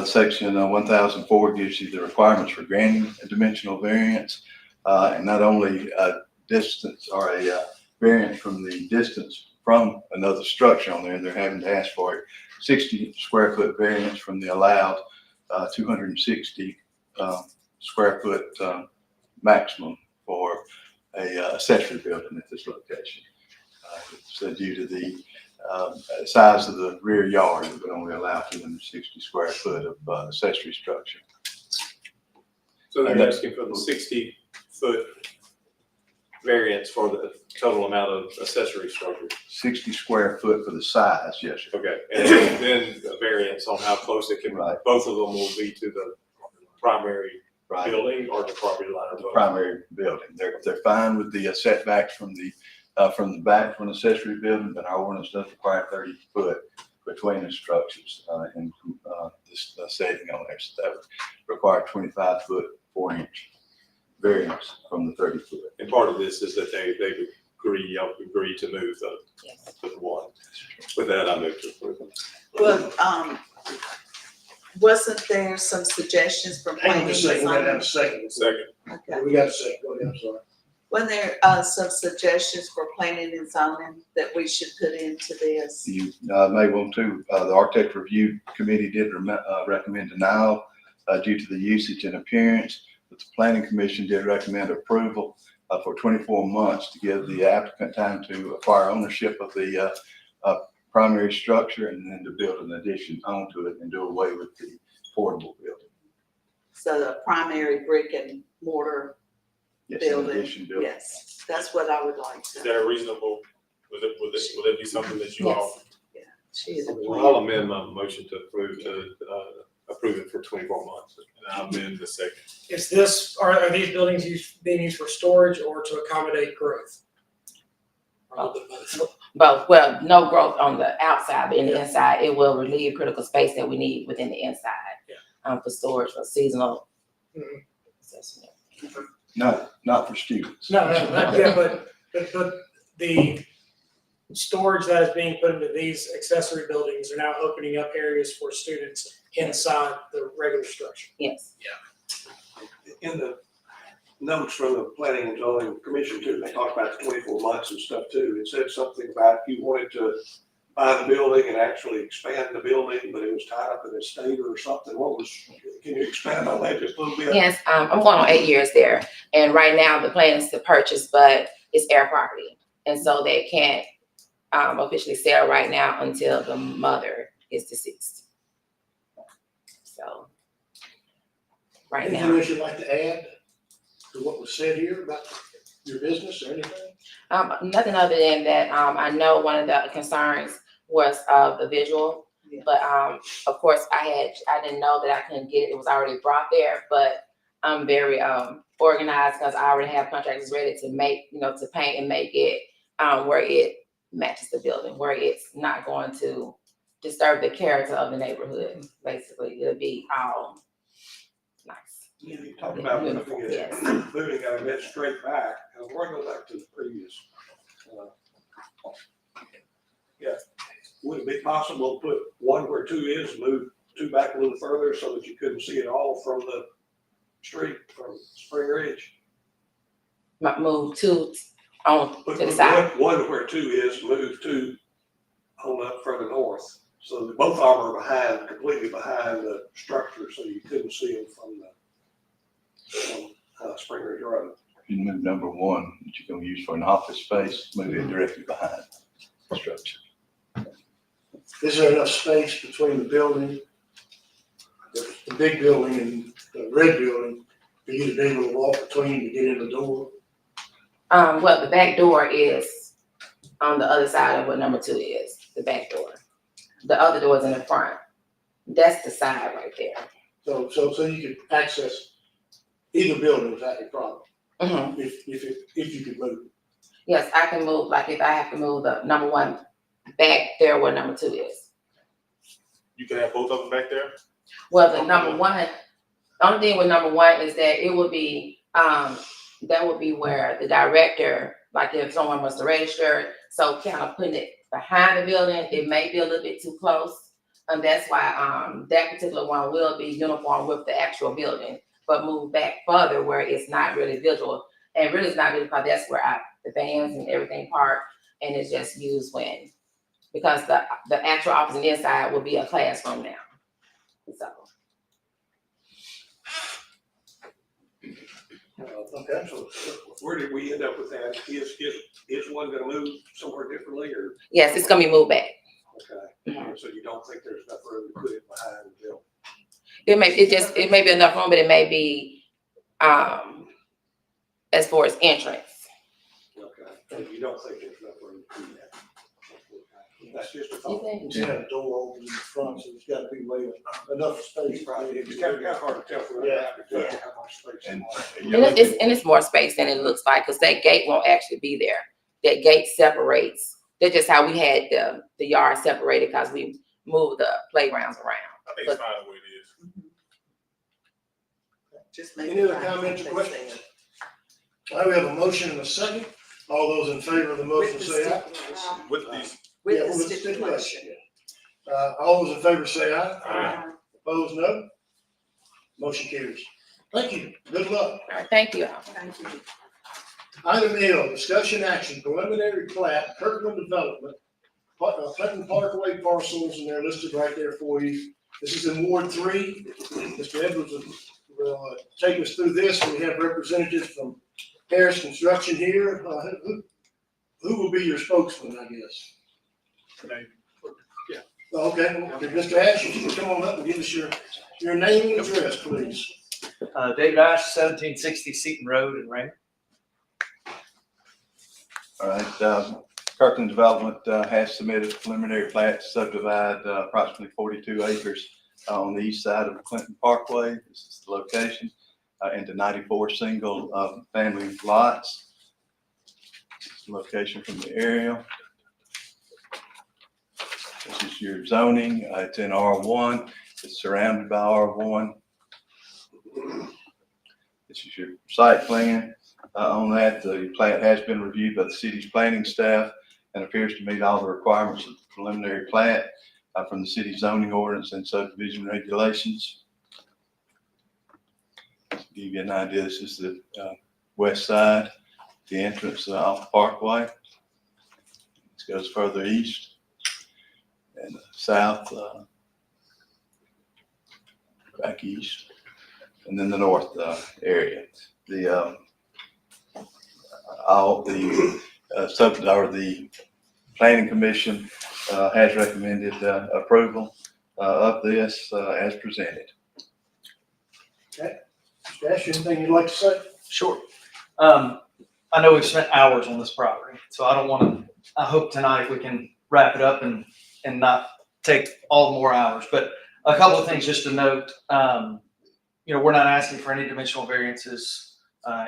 Section 1004 gives you the requirements for granting a dimensional variance, and not only a distance or a variance from the distance from another structure on there, they're having to ask for a 60 square foot variance from the allowed 260 square foot maximum for a accessory building at this location. It's due to the size of the rear yard, it would only allow 260 square foot of accessory structure. So they're asking for the 60 foot variance for the total amount of accessory structure. 60 square foot for the size, yes, sir. Okay, and then a variance on how close it can, Right. both of them will be to the primary Right. building or the property line of The both? primary building. They're fine with the setbacks from the back from an accessory building, but our ordinance does require 30 foot between the structures in this setting on there. So that would require 25 foot 4 inch variance from the 30 foot. And part of this is that they y'all agree to move the 1. With that, I move to approve. Well, wasn't there some suggestions from Hang on planning? a second, we gotta have a second. Second. Okay. We got a second, go ahead, I'm sorry. Wasn't there some suggestions for planning and zoning that we should put into this? You may want to, the architect review committee did recommend denial due to the usage and appearance, but the planning commission did recommend approval for 24 months to give the applicant time to acquire ownership of the primary structure and then to build an addition onto it and do away with the portable building. So the primary brick and mortar Yes, an building, addition building. yes, that's what I would like Is to. that a reasonable, would it be something that you all? She is a Well, I'll plan. amend my motion to approve it for 24 months, and I'll amend the second. Is this, are these buildings being used for storage or to accommodate growth? Or a little bit both? But, well, no growth on the outside, but in the inside, it will relieve critical space that we need within the inside. For storage, for seasonal. Mhm. assessment. Not for students. No, yeah, but the storage that is being put into these accessory buildings are now opening up areas for students inside the regular structure. Yes. In the notes from the planning and zoning commission too, they talked about the 24 months and stuff too. It said something about you wanted to buy the building and actually expand the building, but it was tied up in a state or something. Can you expand on that just a little bit? Yes, I'm going on 8 years there, and right now the plan is to purchase, but it's air property, and so they can't officially sell right now until the mother is deceased. So, right Anything now, else you'd like to add to what was said here about your business or anything? nothing other than that. I know one of the concerns was the visual, Yeah. but of course I didn't know that I couldn't get it. It was already brought there, but I'm very organized because I already have contractors ready to make, to paint and make it where it matches the building, where it's not going to disturb the character of the neighborhood. Basically, it'll be all nice. You talked about Beautiful, moving yes. moving out of that straight back, and we're going back to the previous. Yeah, would it be possible to put one where two is, move two back a little further so that you couldn't see it all from the street, from Spring Ridge? Move two on Put to the side. one where two is, move two on up further north, so that both of them are completely behind the structure, so you couldn't see them from Spring Ridge Road. You move number one, that you're gonna use for an office space, move it directly behind the structure. Is there enough space between the building, the big building and the red building for you to be able to walk between to get in the door? Well, the back door is on the other side of what number two is, the back door. The other door is in the front. That's the side right there. So you could access either building without any problem, Mhm. if you could move. Yes, I can move, like if I have to move the number one back there where number two is. You can have both of them back there? Well, the number one, the only thing with number one is that it would be, that would be where the director, like if someone was to register, so kind of putting it behind the building, it may be a little bit too close. And that's why, that particular one will be uniform with the actual building, but move back further where it's not really visual. And really it's not really, because that's where the vans and everything park, and it's just used when, because the actual office on the inside will be a classroom now. So. Okay. So where did we end up with that? Is one gonna move somewhere differently, or? Yes, it's gonna be moved back. Okay, so you don't think there's enough room to put it behind the building? It may be enough room, but it may be, as far as entrance. Okay, so you don't think there's enough room to do that? That's just a You thought. think? It's got a door open in the front, so there's gotta be enough space. Right, it's kind of hard to tell from the back, how much space. And And it's more space than it looks like, because that gate won't actually be there. That gate separates. That's just how we had the yard separated, because we moved the playgrounds around. I think it's fine the way it is. Just make Any it other fine, comments or they questions? said. All right, we have a motion and a second. All those in favor of the motion With the say aye. stipulation. With these, Yeah, With the with the stipulation. All those in favor say aye. Aye. Opposed, no. Motion carries. Thank you. Good luck. All right, thank you all. Thank you. Item L, discussion action, preliminary plat, Kirkland Development, Clinton Parkway parcels, and they're listed right there for you. This is in Ward 3. Mr. Edwards will take us through this. We have representatives from Harris Construction here. Who will be your spokesman, I guess? Okay, Mr. Ash, if you can come on up and give us your name and address, please. David Ash, 1760 Seaton Road in Raymond. All right, Kirkland Development has submitted a preliminary plat to subdivide approximately 42 acres on the east side of Clinton Parkway. This is the location, into 94 single family lots. This is the location from the aerial. This is your zoning. It's in R1. It's surrounded by R1. This is your site plan. On that, the plat has been reviewed by the city's planning staff and appears to meet all the requirements of the preliminary plat from the city zoning ordinance and subdivision regulations. To give you an idea, this is the west side, the entrance off the Parkway. This goes further east and south, back east, and then the north area. The planning commission has recommended approval of this as presented. Okay. Mr. Ash, anything you'd like to say? Sure. I know we've spent hours on this property, so I hope tonight we can wrap it up and not take all more hours. But a couple of things just to note, we're not asking for any dimensional variances,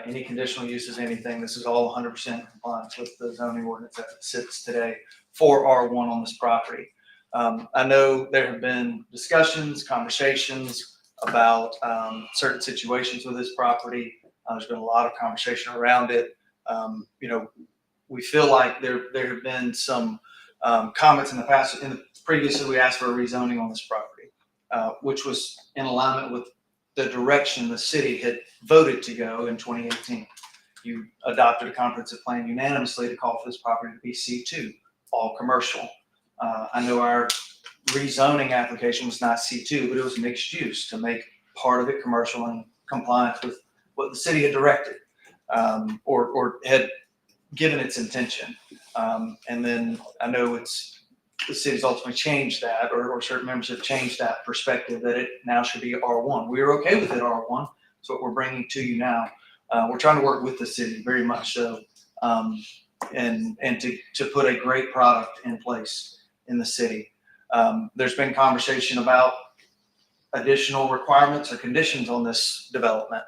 any conditional uses, anything. This is all 100% compliance with the zoning ordinance that sits today for R1 on this property. I know there have been discussions, conversations about certain situations with this property. There's been a lot of conversation around it. We feel like there have been some comments in the past. Previously, we asked for a rezoning on this property, which was in alignment with the direction the city had voted to go in 2018. You adopted a comprehensive plan unanimously to call for this property to be C2, all commercial. I know our rezoning application was not C2, but it was mixed use to make part of it commercial and compliance with what the city had directed or had given its intention. And then I know the city's ultimately changed that, or certain members have changed that perspective that it now should be R1. We were okay with it R1. That's what we're bringing to you now. We're trying to work with the city very much so, and to put a great product in place in the city. There's been conversation about additional requirements or conditions on this development.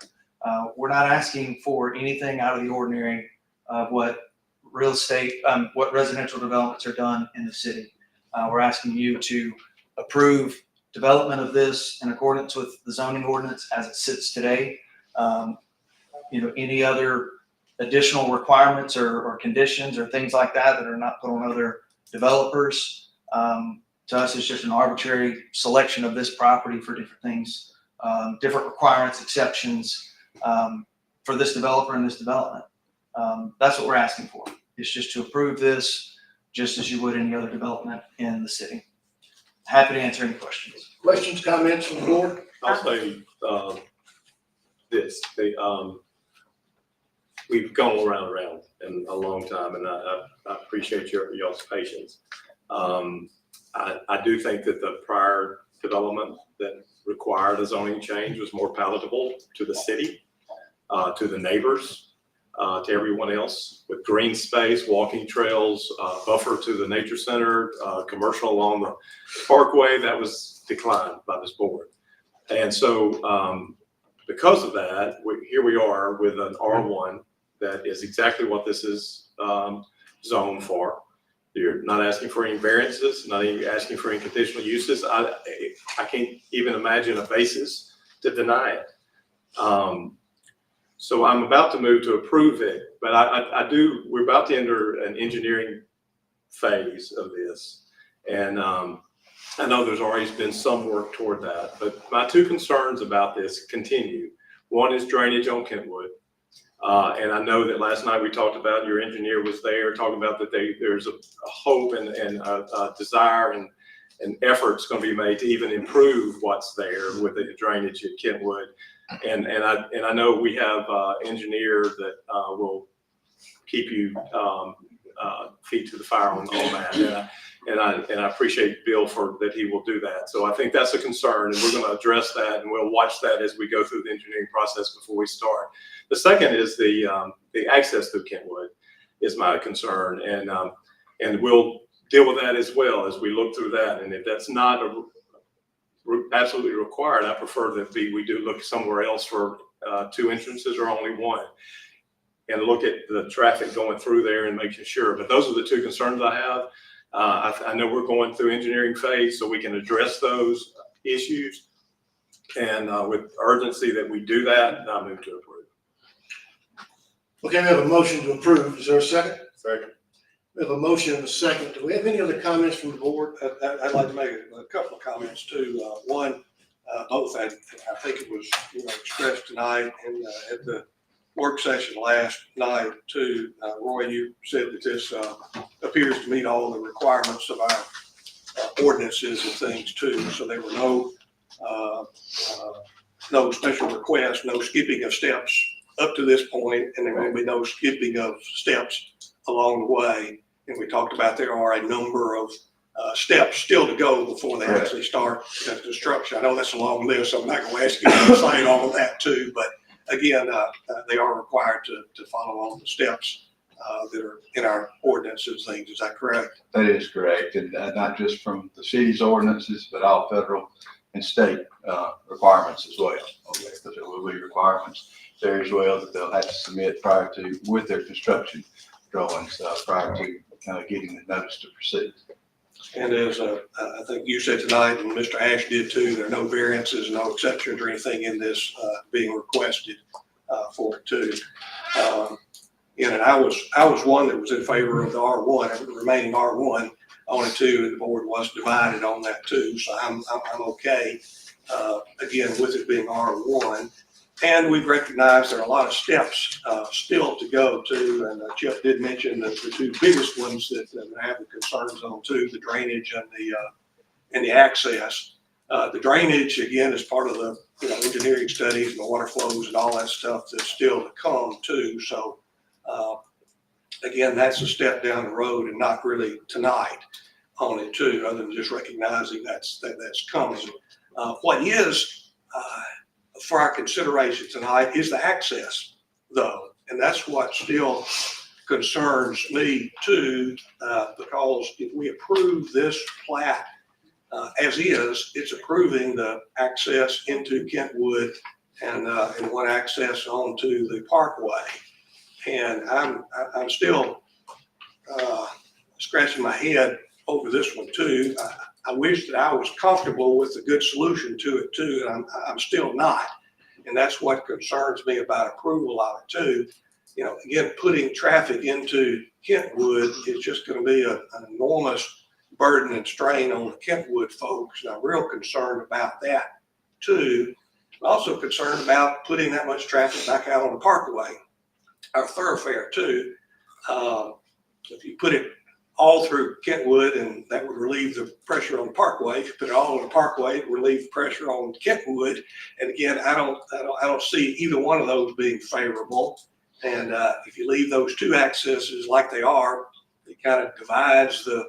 We're not asking for anything out of the ordinary of what what residential developments are done in the city. We're asking you to approve development of this in accordance with the zoning ordinance as it sits today. Any other additional requirements or conditions or things like that are not put on other developers. To us, it's just an arbitrary selection of this property for different things, different requirements, exceptions for this developer and this development. That's what we're asking for. It's just to approve this just as you would any other development in the city. Happy to answer any questions. Questions, comments from the board? I'll say this. We've gone around in a long time, and I appreciate y'all's patience. I do think that the prior development that required a zoning change was more palatable to the city, to the neighbors, to everyone else, with green space, walking trails, buffer to the nature center, commercial along the parkway. That was declined by this board. And so because of that, here we are with an R1 that is exactly what this is zoned for. You're not asking for any variances, not even asking for any conditional uses. I can't even imagine a basis to deny it. So I'm about to move to approve it, but we're about to enter an engineering phase of this. And I know there's always been some work toward that, but my two concerns about this continue. One is drainage on Kentwood. And I know that last night we talked about, your engineer was there talking about that there's a hope and a desire and efforts going to be made to even improve what's there with the drainage at Kentwood. And I know we have an engineer that will keep you feet to the fire on that. And I appreciate Bill for that he will do that. So I think that's a concern, and we're going to address that, and we'll watch that as we go through the engineering process before we start. The second is the access through Kentwood is my concern, and we'll deal with that as well as we look through that. And if that's not absolutely required, I prefer that we do look somewhere else for 2 entrances or only 1, and look at the traffic going through there and making sure. But those are the 2 concerns I have. I know we're going through engineering phase, so we can address those issues, and with urgency that we do that, I move to approve. Okay, we have a motion to approve. Is there a second? Second. We have a motion and a second. Do we have any other comments from the board? I'd like to make a couple of comments too. One, both I think it was expressed tonight and at the work session last night too. Roy, you said that this appears to meet all the requirements of our ordinances and things too. So there were no special requests, no skipping of steps up to this point, and there will be no skipping of steps along the way. And we talked about there are a number of steps still to go before they actually start construction. I know that's a long list, so I'm not going to ask you to cite all of that too, but again, they are required to follow all the steps that are in our ordinances things. Is that correct? That is correct, and not just from the city's ordinances, but all federal and state requirements as well. Okay, because there will be requirements there as well that they'll have to submit with their construction drawings prior to getting the notice to proceed. And as I think you said tonight, and Mr. Ash did too, there are no variances, no exceptions or anything in this being requested for it too. And I was one that was in favor of the R1, remaining R1, only 2, and the board was divided on that too. So I'm okay, again, with it being R1. And we've recognized there are a lot of steps still to go too. And Chip did mention the 2 biggest ones that I have the concerns on too, the drainage and the access. The drainage, again, is part of the engineering studies and the water flows and all that stuff that's still to come too. So again, that's a step down the road and not really tonight on it too, other than just recognizing that's coming. What is for our consideration tonight is the access though. And that's what still concerns me too, because if we approve this plat as is, it's approving the access into Kentwood and one access onto the Parkway. And I'm still scratching my head over this one too. I wish that I was comfortable with a good solution to it too, and I'm still not. And that's what concerns me about approval of it too. Again, putting traffic into Kentwood is just going to be an enormous burden and strain on the Kentwood folks. And I'm real concerned about that too. I'm also concerned about putting that much traffic back out on the Parkway, our thoroughfare too. If you put it all through Kentwood, and that would relieve the pressure on the Parkway. If you put it all on the Parkway, it would relieve pressure on Kentwood. And again, I don't see either one of those being favorable. And if you leave those 2 accesses like they are, it kind of divides the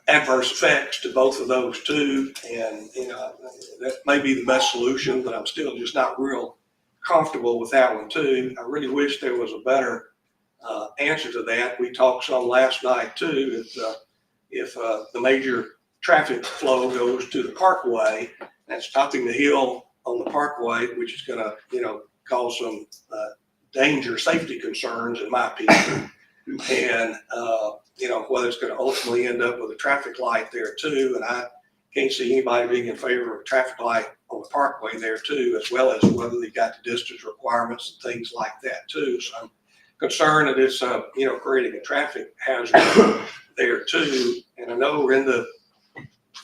adverse effects to both of those 2. And that may be the best solution, but I'm still just not real comfortable with that one too. I really wish there was a better answer to that. We talked some last night too. If the major traffic flow goes to the Parkway, that's topping the hill on the Parkway, which is going to cause some danger, safety concerns in my opinion. And whether it's going to ultimately end up with a traffic light there too. And I can't see anybody being in favor of a traffic light on the Parkway there too, as well as whether they got the distance requirements and things like that too. So I'm concerned that it's creating a traffic hazard there too. And I know we're in the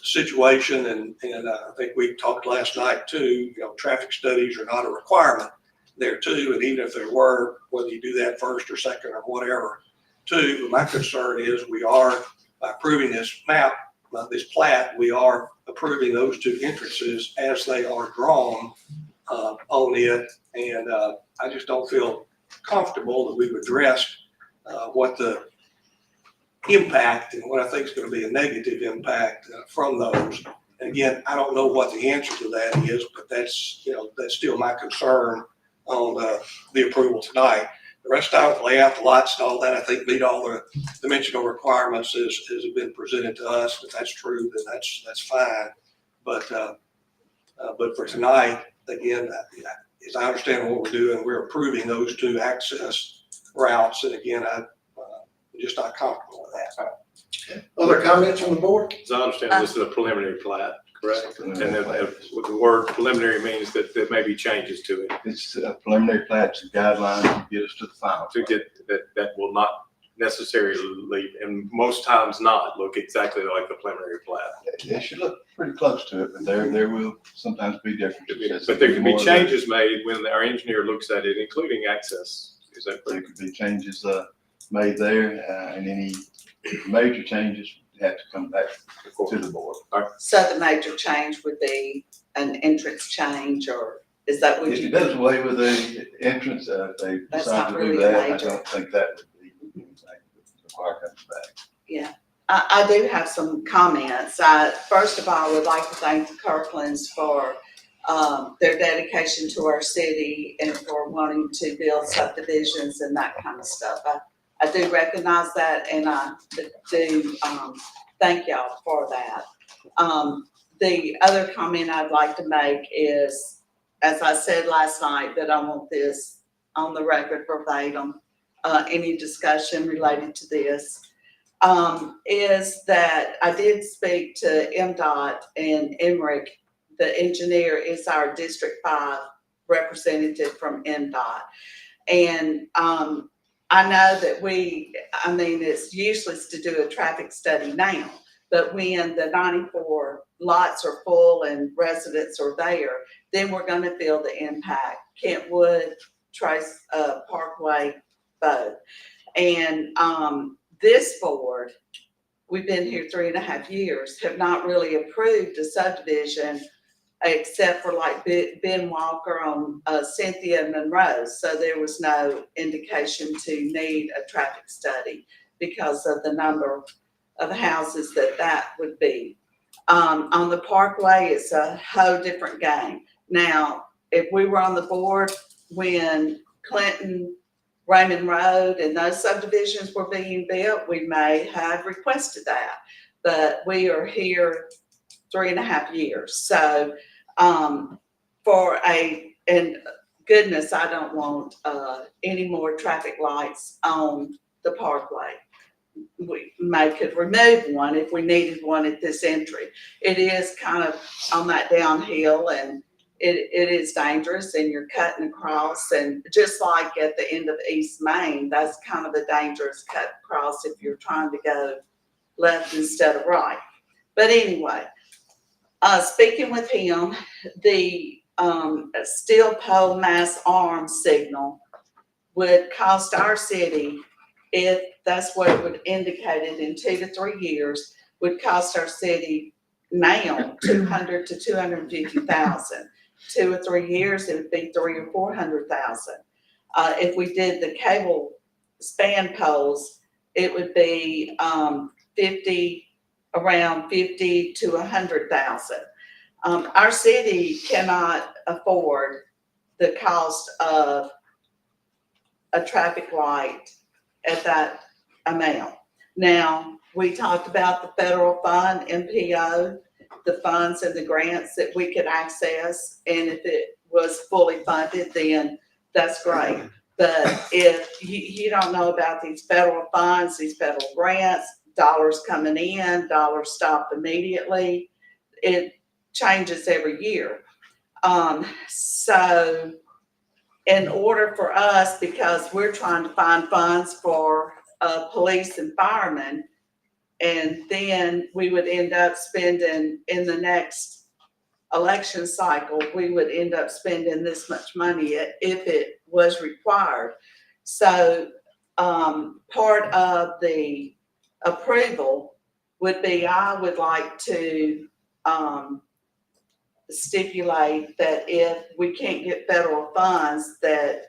situation, and I think we talked last night too, traffic studies are not a requirement there too. And even if there were, whether you do that first or second or whatever too, my concern is we are, by approving this map, this plat, we are approving those 2 entrances as they are drawn on it. And I just don't feel comfortable that we've addressed what the impact and what I think is going to be a negative impact from those. And again, I don't know what the answer to that is, but that's, that's still my concern on the approval tonight. The rest of it, lay out the lots and all that, I think meet all the dimensional requirements as have been presented to us. If that's true, then that's fine. But for tonight, again, as I understand what we're doing, we're approving those two access routes. And again, I'm just not comfortable with that. Other comments from the board? As I understand, this is a preliminary plat, correct? And then with the word preliminary means that there may be changes to it. It's a preliminary plat, it's a guideline to get us to the final. To get that will not necessarily, and most times not, look exactly like the preliminary plat. It should look pretty close to it, but there will sometimes be differences. But there can be changes made when our engineer looks at it, including access. Is that There correct? could be changes made there, and any major changes have to come back to the board. So the major change would be an entrance change, or is that what If you? it does away with the entrance, if they That's decide not to do really a that, I major. don't think that would be anything that require comes back. Yeah, I do have some comments. First of all, I would like to thank the Kirklands for their dedication to our city and for wanting to build subdivisions and that kind of stuff. I do recognize that, and I do thank y'all for that. The other comment I'd like to make is, as I said last night, that I want this on the record verbatim, any discussion related to this, is that I did speak to MDOT, and Emmerich, the engineer, is our District 5 representative from MDOT. And I know that it's useless to do a traffic study now, but when the 94 lots are full and residents are there, then we're going to feel the impact. Kentwood, Trace Parkway, both. And this board, we've been here 3.5 years, have not really approved a subdivision except for like Ben Walker on Cynthia and Monroe. So there was no indication to need a traffic study because of the number of houses that would be. On the Parkway, it's a whole different game. Now, if we were on the board when Clinton, Raymond Road and those subdivisions were being built, we may have requested that. But we are here 3.5 years. So and goodness, I don't want any more traffic lights on the Parkway. We could remove one if we needed one at this entry. It is kind of on that downhill, and it is dangerous, and you're cutting across, and just like at the end of East Main, that's kind of a dangerous cut across if you're trying to go left instead of right. But anyway, speaking with him, the steel pole mass arm signal would cost our city, if that's what it would indicate it in 2 to 3 years, would cost our city now $200,000 to $250,000. 2 or 3 years, it would be $300,000 or $400,000. If we did the cable span poles, it would be around $50,000 to $100,000. Our city cannot afford the cost of a traffic light at that amount. Now, we talked about the federal fund, MPO, the funds and the grants that we could access, and if it was fully funded, then that's great. But if you don't know about these federal funds, these federal grants, dollars coming in, dollars stopped immediately, it changes every year. So in order for us, because we're trying to find funds for police and firemen, and then we would end up spending in the next election cycle, we would end up spending this much money if it was required. So part of the approval would be, I would like to stipulate that if we can't get federal funds, that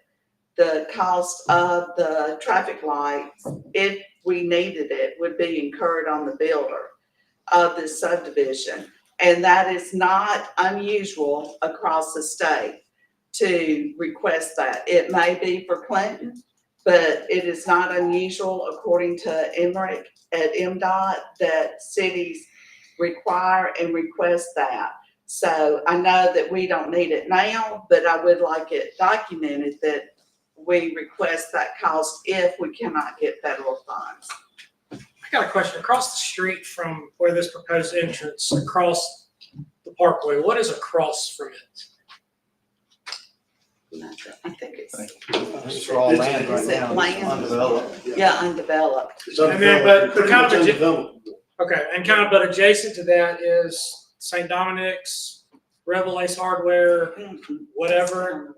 the cost of the traffic lights, if we needed it would be incurred on the builder of this subdivision. And that is not unusual across the state to request that. It may be for Clinton, but it is not unusual according to Emmerich at MDOT that cities require and request that. So I know that we don't need it now, but I would like it documented that we request that cost if we cannot get federal funds. I got a question. Across the street from where this proposed entrance, across the parkway, what is across from it? I think it's. It's raw land right Is it now, land? undeveloped. Yeah, undeveloped. It's And then, but undeveloped, pretty kind much of a- undeveloped. Okay, and kind of, but adjacent to that is St. Dominic's, Revel Ace Hardware, whatever.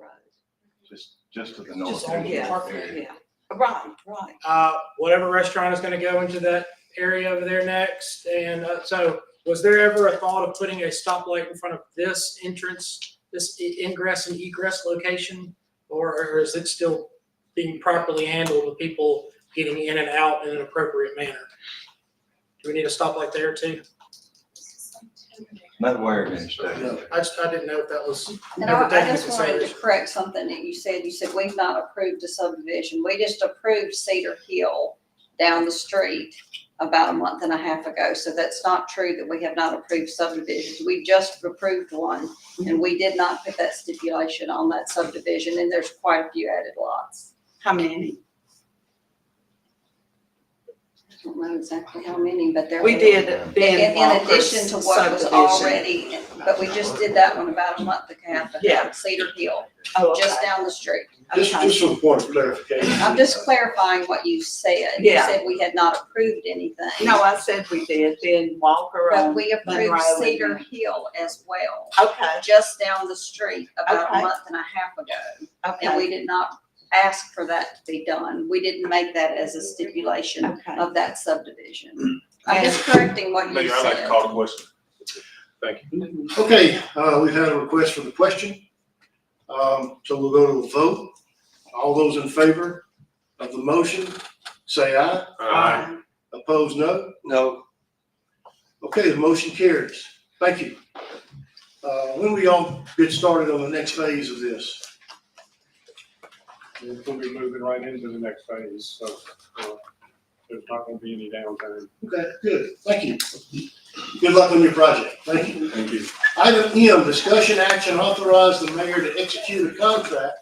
Just to the north. Just on the Yeah, parkway. yeah, right. Whatever restaurant is gonna go into that area over there next. And so was there ever a thought of putting a stoplight in front of this entrance, this ingress and egress location? Or is it still being properly handled with people getting in and out in an appropriate manner? Do we need a stoplight there too? Not aware of any state. I didn't know if that was And ever I taken into just wanted to consideration. correct something that you said. You said we've not approved a subdivision. We just approved Cedar Hill down the street about a month and a half ago. So that's not true that we have not approved subdivisions. We just approved one and we did not put that stipulation on that subdivision, and there's quite a few added lots. How many? I don't know exactly how many, but there. We were- did Ben In Walker's addition to what was subdivision. already, but we just did that one about a month and a half ago. Yeah. Cedar Hill, Oh, okay. just down the street. Just for the point of clarification. I'm just clarifying what you said. You Yeah. said we had not approved anything. No, I said we did, Ben Walker But on we approved Monroe and- Cedar Hill as well, Okay, just down the street about Okay. a month and a half ago. And okay, we did not ask for that to be done. We didn't make that as a stipulation okay. of that subdivision. I'm just correcting what you Mayor, I'd like to said. call the question. Thank you. Okay, we've had a request for the question. So we'll go to a vote. All those in favor of the motion, say aye. Aye. Opposed, no? No, Okay, the motion carries. Thank you. When we all get started on the next phase of this? We'll be moving right into the next phase, so there's not gonna be any downtime. Okay, good. Thank you. Good luck on your project. Thank you. Thank you. Item M, discussion action authorize the mayor to execute a contract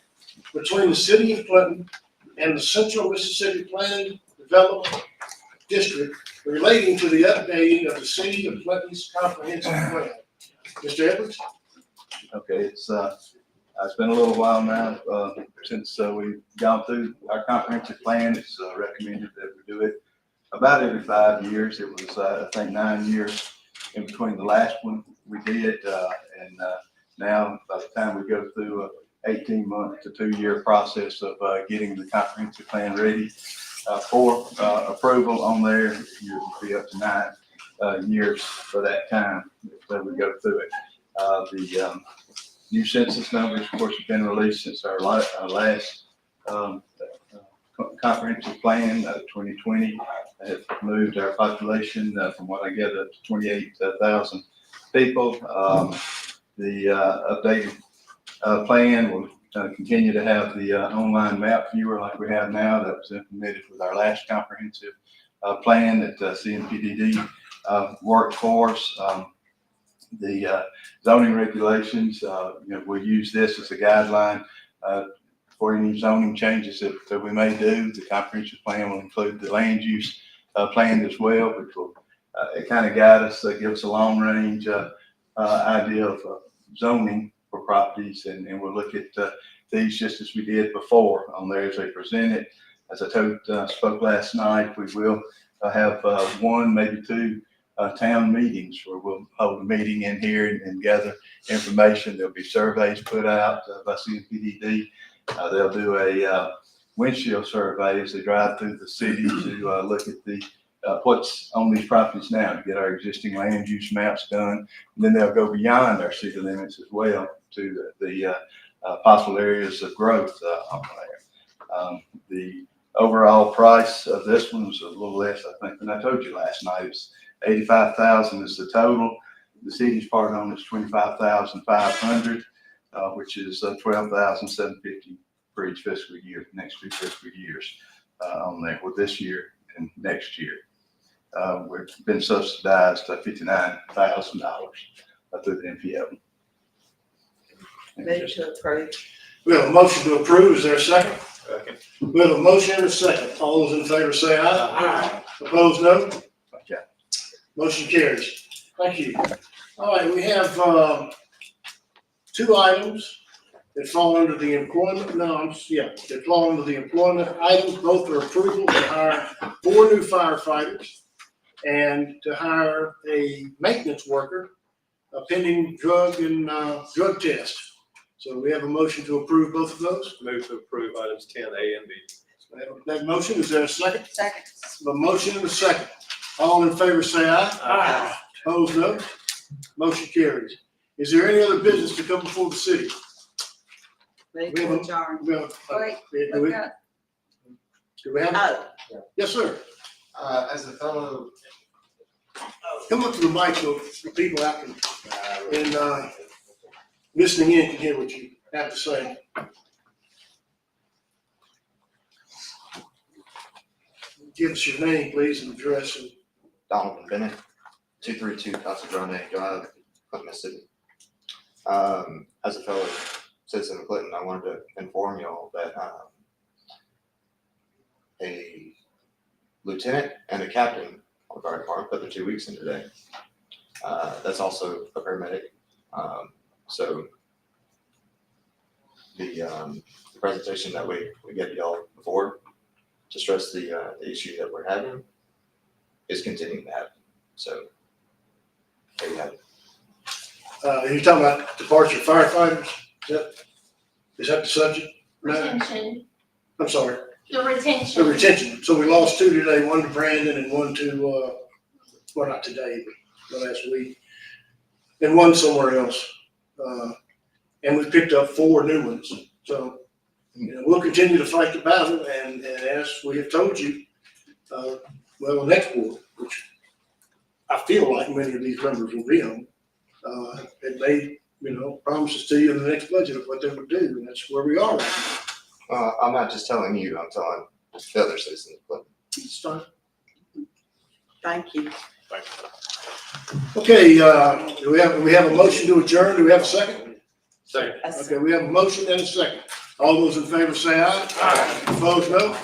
between the city of Clinton and the Central Mississippi Planning Development District relating to the updating of the city of Clinton's comprehensive plan. Mr. Edwards? Okay, it's been a little while now, since we've gone through our comprehensive plan. It's recommended that we do it about every 5 years. It was, I think, 9 years in between the last one we did, and now by the time we go through a 18-month to 2-year process of getting the comprehensive plan ready for approval on there, you'll be up to 9 years for that time that we go through it. The new census numbers, of course, have been released since our last comprehensive plan, 2020. Have moved our population from what I gather up to 28,000 people. The updated plan will continue to have the online map viewer like we have now. That was implemented with our last comprehensive plan that CMPDD worked for us. The zoning regulations, we'll use this as a guideline for any zoning changes that we may do. The comprehensive plan will include the land use plan as well, which will kind of guide us, give us a long range idea of zoning for properties, and we'll look at these just as we did before on there as they present it. As I spoke last night, we will have one, maybe two town meetings where we'll hold a meeting in here and gather information. There'll be surveys put out by CMPDD. They'll do a windshield survey as they drive through the city to look at the what's on these properties now, to get our existing land use maps done. And then they'll go beyond our city limits as well to the possible areas of growth on there. The Overall price of this one was a little less, I think, than I told you last night. It's 85,000 is the total. The city's part on is 25,500, which is 12,750 for each fiscal year, next 2 fiscal years on there with this year and next year. We've been subsidized $59,000 through the NPO. Move to approve. We have a motion to approve. Is there a second? Second. We have a motion and a second. All those in favor say aye. Aye. Opposed, no. Okay. Motion carries. Thank you. All right, we have 2 items that fall under the employment, that fall under the employment items. Both are approval to hire 4 new firefighters and to hire a maintenance worker, a pending drug drug test. So we have a motion to approve both of those. Move to approve items 10A and B. That motion, is there a second? Second. A motion and a second. All in favor say aye. Aye. Opposed, no. Motion carries. Is there any other business to come before the city? Move We have to a- adjourn. Wait, Do we we've got, have? Oh, Yes, sir. As a fellow, Come up to the mic so the people out and listening in can hear what you have to say. Give us your name, please, and address. And Donovan Bennett, 232 Casa Grande Drive, Clinton, Mississippi. As a fellow citizen of Clinton, I wanted to inform y'all that a lieutenant and a captain of our department put their 2 weeks in today. That's also a paramedic. So the presentation that we gave y'all before to stress the issue that we're having is continuing to happen. So there you have it. you're talking about departure firefighters? Is that the subject? Retention, I'm sorry. the The retention. retention. So we lost 2 today, 1 to Brandon and 1 to, well, not today, but last week. And 1 somewhere else. And we picked up 4 new ones. So, we'll continue to fight the battle, and as we have told you, the next board, which I feel like many of these members will be on, had made, promises to you in the next budget of what they would do, and that's where we are right now. I'm not just telling you, I'm telling the other citizens of Clinton. It's fine. thank you. Okay, do we have a motion to adjourn? Do we have a second? Second. Okay, we have a motion and a second. All those in favor say aye. Aye. Opposed, no.